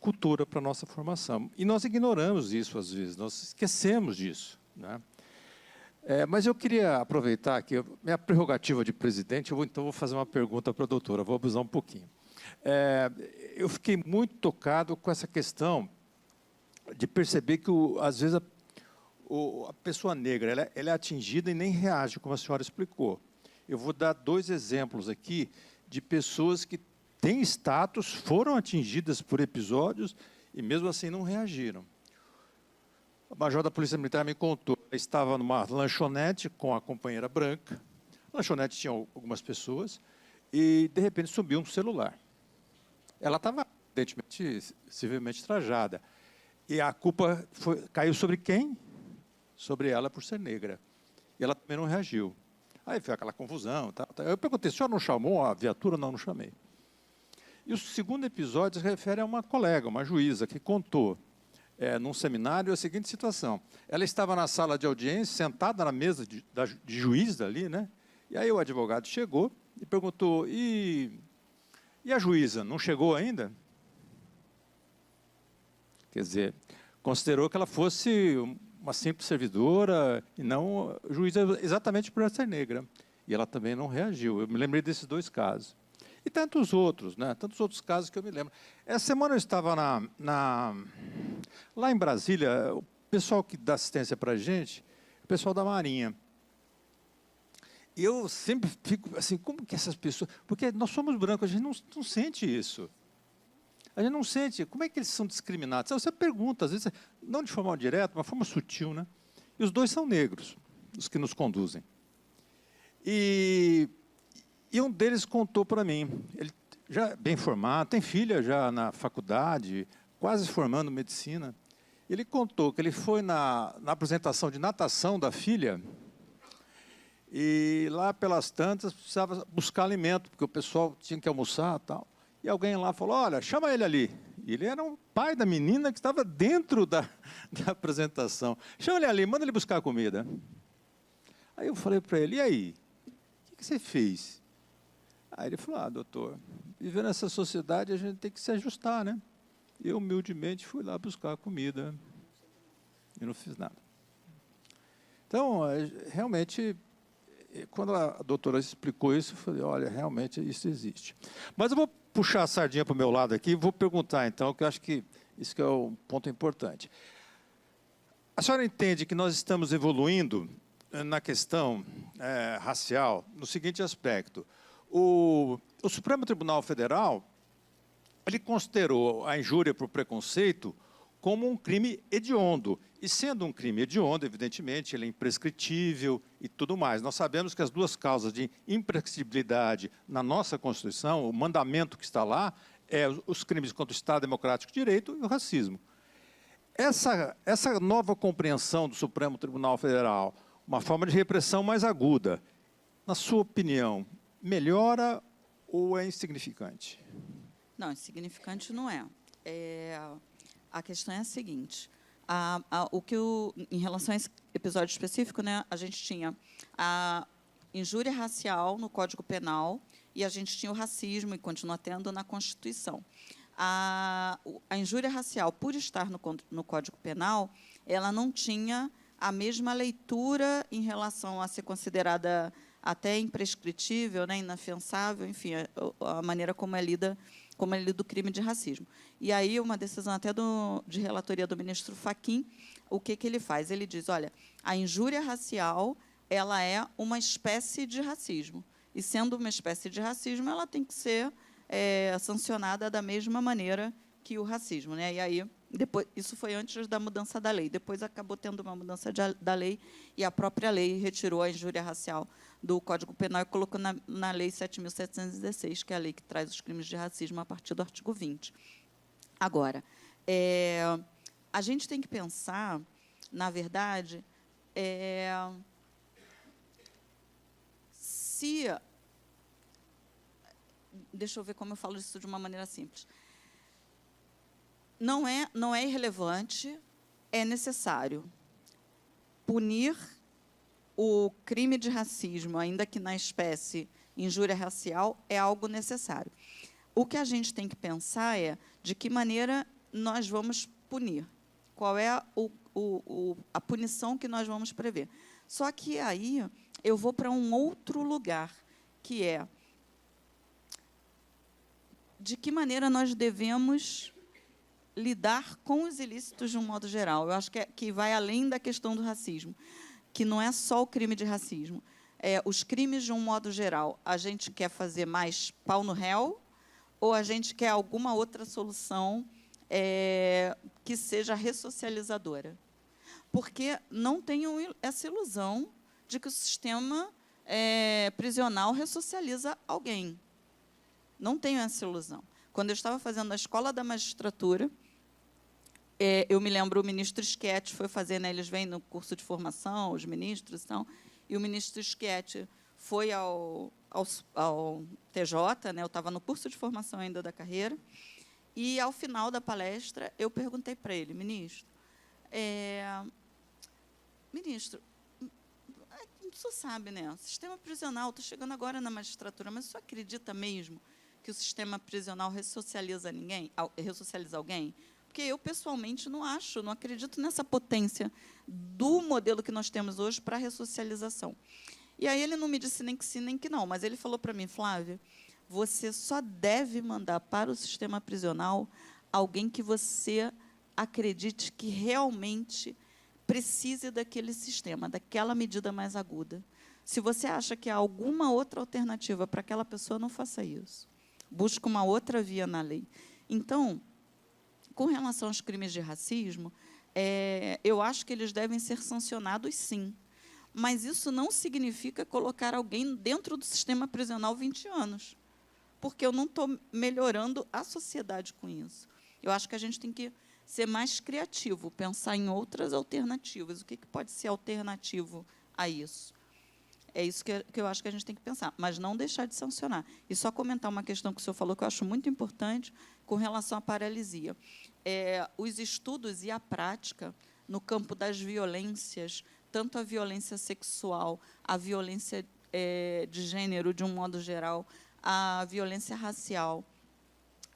cultura, para a nossa formação. E nós ignoramos isso, às vezes, nós esquecemos disso, né? Mas eu queria aproveitar aqui, minha prerrogativa de presidente, então vou fazer uma pergunta para a doutora, vou abusar um pouquinho. Eu fiquei muito tocado com essa questão de perceber que, às vezes, a pessoa negra ela é atingida e nem reage, como a senhora explicou. Eu vou dar 2 exemplos aqui de pessoas que têm status, foram atingidas por episódios e, mesmo assim, não reagiram. O major da Polícia Militar me contou, estava numa lanchonete com a companheira branca, a lanchonete tinha algumas pessoas, e, de repente, subiu um celular. Ela estava, evidentemente, civilmente trajada. E a culpa caiu sobre quem? Sobre ela por ser negra. E ela também não reagiu. Aí foi aquela confusão. Eu perguntei, o senhor não chamou a viatura? Não, não chamei. E o segundo episódio se refere a uma colega, uma juíza, que contou, num seminário, a seguinte situação. Ela estava na sala de audiência, sentada na mesa de juiz ali, né? E aí o advogado chegou e perguntou, e a juíza, não chegou ainda? Quer dizer, considerou que ela fosse uma simples servidora e não juíza exatamente por ela ser negra. E ela também não reagiu. Eu me lembrei desses 2 casos. E tantos outros, né? Tantos outros casos que eu me lembro. Essa semana eu estava lá em Brasília, o pessoal que dá assistência para a gente, o pessoal da Marinha. E eu sempre fico assim, como que essas pessoas... Porque nós somos brancos, a gente não sente isso. A gente não sente, como é que eles são discriminados? Você pergunta, às vezes, não de forma direta, de uma forma sutil, né? E os 2 são negros, os que nos conduzem. E um deles contou para mim, ele já bem formado, tem filha já na faculdade, quase formando medicina. Ele contou que ele foi na apresentação de natação da filha, e lá pelas tantas precisava buscar alimento, porque o pessoal tinha que almoçar e tal. e alguém lá falou, olha, chama ele ali. E ele era o pai da menina que estava dentro da apresentação. Chama ele ali, manda ele buscar a comida. Aí eu falei para ele, e aí? O que você fez? Aí ele falou, doutor, viver nessa sociedade a gente tem que se ajustar, né? Eu, humildemente, fui lá buscar a comida e não fiz nada. Então, realmente, quando a doutora explicou isso, eu falei, olha, realmente isso existe. Mas eu vou puxar a sardinha para o meu lado aqui e vou perguntar, então, que eu acho que isso que é um ponto importante. A senhora entende que nós estamos evoluindo na questão racial no seguinte aspecto. O Supremo Tribunal Federal, ele considerou a injúria por preconceito como um crime hediondo. E sendo um crime hediondo, evidentemente, ele é imprescritível e tudo mais. Nós sabemos que as duas causas de imprescritibilidade na nossa Constituição, o mandamento que está lá, é os crimes contra o Estado Democrático de Direito e o racismo. Essa nova compreensão do Supremo Tribunal Federal, uma forma de repressão mais aguda, na sua opinião, melhora ou é insignificante? Não, insignificante não é. A questão é a seguinte, em relação a esse episódio específico, né, a gente tinha a injúria racial no Código Penal e a gente tinha o racismo, e continua tendo na Constituição. A injúria racial, por estar no Código Penal, ela não tinha a mesma leitura em relação a ser considerada até imprescritível, né, inafiançável, enfim, a maneira como é lido o crime de racismo. E aí, uma decisão até de relatoria do ministro Fachin, o que ele faz? Ele diz, olha, a injúria racial ela é uma espécie de racismo. E, sendo uma espécie de racismo, ela tem que ser sancionada da mesma maneira que o racismo, né? E aí, depois, isso foi antes da mudança da lei. Depois acabou tendo uma mudança da lei e a própria lei retirou a injúria racial do Código Penal e colocou na Lei 7.716, que é a lei que traz os crimes de racismo a partir do artigo 20. Agora, a gente tem que pensar, na verdade, deixa eu ver como eu falo isso de uma maneira simples. Não é irrelevante, é necessário punir o crime de racismo, ainda que na espécie injúria racial, é algo necessário. O que a gente tem que pensar é de que maneira nós vamos punir, qual é a punição que nós vamos prever. Só que aí eu vou para um outro lugar, que é de que maneira nós devemos lidar com os ilícitos de um modo geral. Eu acho que vai além da questão do racismo, que não é só o crime de racismo. Os crimes, de um modo geral, a gente quer fazer mais pau no réu ou a gente quer alguma outra solução que seja ressocializadora? Porque não tenham essa ilusão de que o sistema prisional ressocializa alguém. Não tenho essa ilusão. Quando eu estava fazendo a escola da magistratura, eu me lembro, o ministro Schietti foi fazer, né, eles vêm no curso de formação, os ministros, e o ministro Schietti foi ao TJ, né, eu estava no curso de formação ainda da carreira, e, ao final da palestra, eu perguntei para ele, ministro, o senhor sabe, né, o sistema prisional, estou chegando agora na magistratura, mas o senhor acredita mesmo que o sistema prisional ressocializa alguém? Porque eu, pessoalmente, não acredito nessa potência do modelo que nós temos hoje para a ressocialização. E aí ele não me disse nem que sim, nem que não, mas ele falou para mim, Flávia, você só deve mandar para o sistema prisional alguém que você acredite que realmente precise daquele sistema, daquela medida mais aguda. Se você acha que há alguma outra alternativa para aquela pessoa, não faça isso. Busque uma outra via na lei. Então, com relação aos crimes de racismo, eu acho que eles devem ser sancionados, sim. Mas isso não significa colocar alguém dentro do sistema prisional 20 anos, porque eu não estou melhorando a sociedade com isso. Eu acho que a gente tem que ser mais criativo, pensar em outras alternativas. O que pode ser alternativo a isso? É isso que eu acho que a gente tem que pensar, mas não deixar de sancionar. E só comentar uma questão que o senhor falou, que eu acho muito importante, com relação à paralisia. Os estudos e a prática no campo das violências, tanto a violência sexual, a violência de gênero, de um modo geral, a violência racial,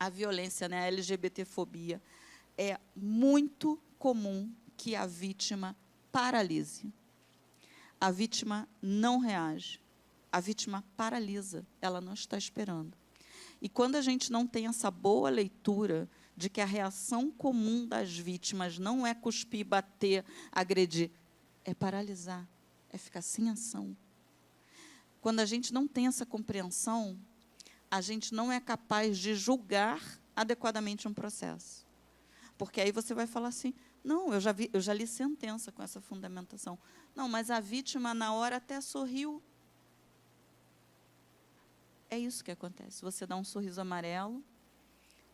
a violência, né, a LGBTfobia, é muito comum que a vítima paralise. A vítima não reage, a vítima paralisa, ela não está esperando. E quando a gente não tem essa boa leitura de que a reação comum das vítimas não é cuspir, bater, agredir, é paralisar, é ficar sem ação. Quando a gente não tem essa compreensão, a gente não é capaz de julgar adequadamente um processo. Porque aí você vai falar assim, não, eu já li sentença com essa fundamentação. Não, mas a vítima, na hora, até sorriu. É isso que acontece. Você dá um sorriso amarelo,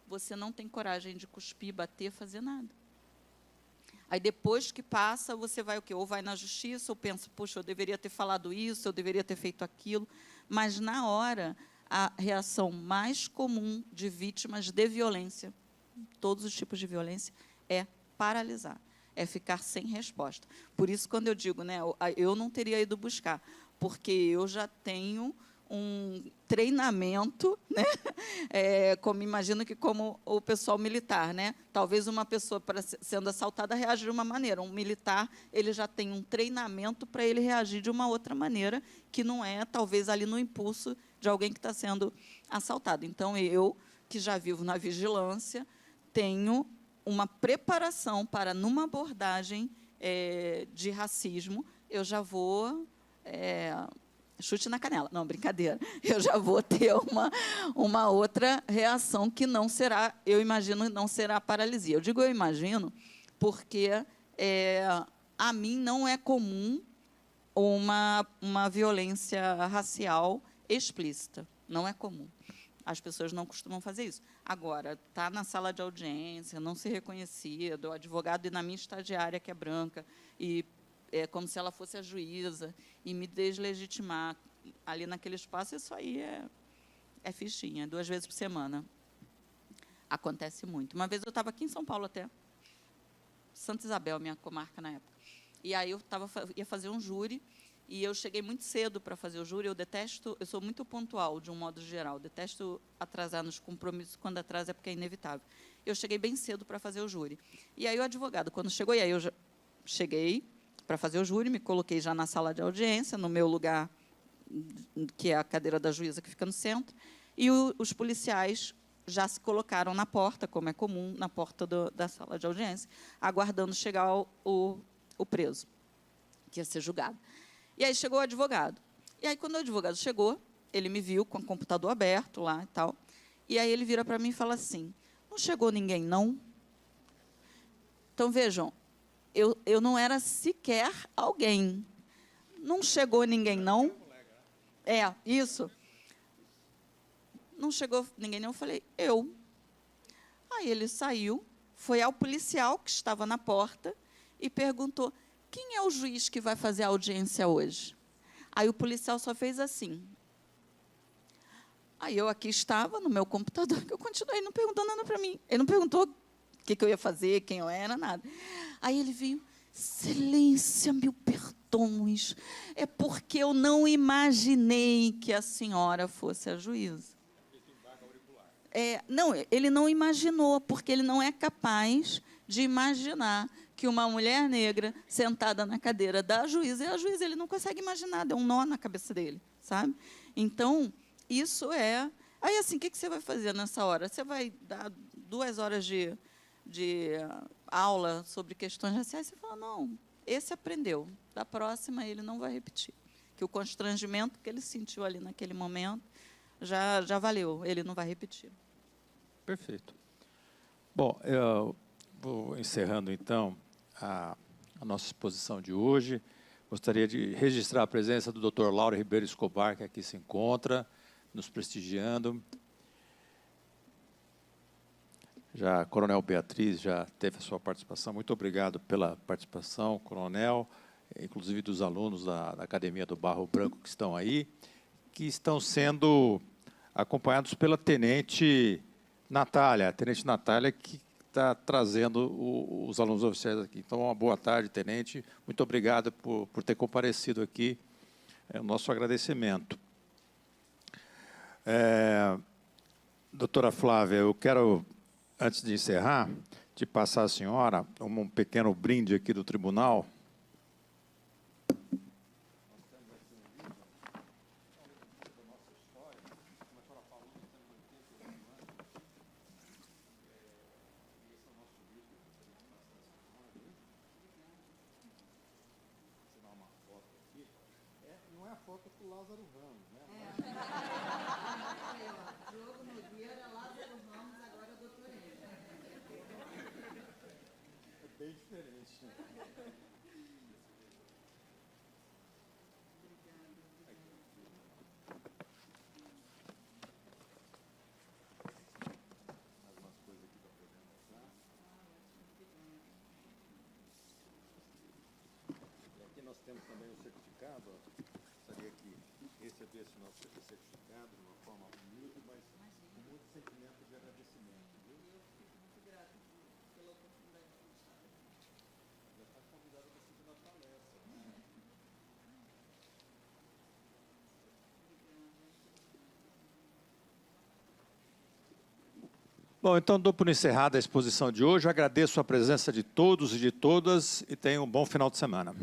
você não tem coragem de cuspir, bater, fazer nada. Aí, depois que passa, você vai o quê? Ou vai na justiça, ou pensa, puxa, eu deveria ter falado isso, eu deveria ter feito aquilo. Mas, na hora, a reação mais comum de vítimas de violência, todos os tipos de violência, é paralisar, é ficar sem resposta. Por isso, quando eu digo, né, eu não teria ido buscar, porque eu já tenho um treinamento, né, como imagino que como o pessoal militar, né, talvez uma pessoa sendo assaltada reage de uma maneira, um militar ele já tem um treinamento para ele reagir de uma outra maneira, que não é talvez ali no impulso de alguém que está sendo assaltado. Então, eu, que já vivo na vigilância, tenho uma preparação para, numa abordagem de racismo, eu já vou... chute na canela. Não, brincadeira. Eu já vou ter uma outra reação que não será, eu imagino, não será paralisia. Eu digo eu imagino porque a mim não é comum uma violência racial explícita. Não é comum. As pessoas não costumam fazer isso. Agora, está na sala de audiência, não ser reconhecido, o advogado e na minha estagiária, que é branca, e é como se ela fosse a juíza, e me deslegitimar ali naquele espaço, isso aí é fichinha, 2 vezes por semana. Acontece muito. Uma vez eu estava aqui em São Paulo até, Santa Isabel, minha comarca na época, e aí eu ia fazer um júri, e eu cheguei muito cedo para fazer o júri. Eu sou muito pontual, de um modo geral, detesto atrasar nos compromissos, quando atrasa é porque é inevitável. Eu cheguei bem cedo para fazer o júri. E aí o advogado, quando chegou, e aí eu já cheguei para fazer o júri, me coloquei já na sala de audiência, no meu lugar, que é a cadeira da juíza, que fica no centro, e os policiais já se colocaram na porta, como é comum, na porta da sala de audiência, aguardando chegar o preso, que ia ser julgado. E aí chegou o advogado. E aí, quando o advogado chegou, ele me viu com o computador aberto lá e tal, e aí ele vira para mim e fala assim, não chegou ninguém, não? Então, vejam, eu não era sequer alguém. Não chegou ninguém, não? Isso. Não chegou ninguém, não. Eu falei, eu. Aí ele saiu, foi ao policial que estava na porta e perguntou, quem é o juiz que vai fazer a audiência hoje? Aí o policial só fez assim. Aí eu aqui estava, no meu computador, que eu continuei, não perguntou nada para mim. Ele não perguntou o que eu ia fazer, quem eu era, nada. Aí ele veio, excelência, mil perdões, é porque eu não imaginei que a senhora fosse a juíza. Não, ele não imaginou, porque ele não é capaz de imaginar que uma mulher negra sentada na cadeira da juíza, e a juíza ele não consegue imaginar, deu um nó na cabeça dele, sabe? Então, isso é... Aí, assim, o que você vai fazer nessa hora? Você vai dar 2 horas de aula sobre questões raciais? Você fala, não, esse aprendeu, da próxima ele não vai repetir. Que o constrangimento que ele sentiu ali naquele momento já valeu, ele não vai repetir. Perfeito. Bom, eu vou encerrando, então, a nossa exposição de hoje. Gostaria de registrar a presença do Dr. Lauro Ribeiro Escobar, que aqui se encontra, nos prestigiando. Já a Coronel Beatriz já teve a sua participação. Muito obrigado pela participação, Coronel. inclusive dos alunos da Academia do Barro Branco que estão aí, que estão sendo acompanhados pela Tenente Natália, que está trazendo os alunos oficiais aqui. Então, uma boa tarde, Tenente. Muito obrigado por ter comparecido aqui. É o nosso agradecimento. Doutora Flávia, eu quero, antes de encerrar, te passar à senhora um pequeno brinde aqui do tribunal. Não é a foto com o Lázaro Ramos, né? Jogo no dia era Lázaro Ramos, agora é o doutor Eno. É bem diferente, né? Algumas coisas aqui para poder mostrar. E aqui nós temos também o certificado, ó. Gostaria que recebesse o nosso certificado de uma forma humilde, mas com muito sentimento de agradecimento. Viu? Eu fico muito grato pela oportunidade de estar aqui. Já está convidado para a segunda palestra. Né? Bom, então dou por encerrada a exposição de hoje. Agradeço a presença de todos e de todas e tenham um bom final de semana.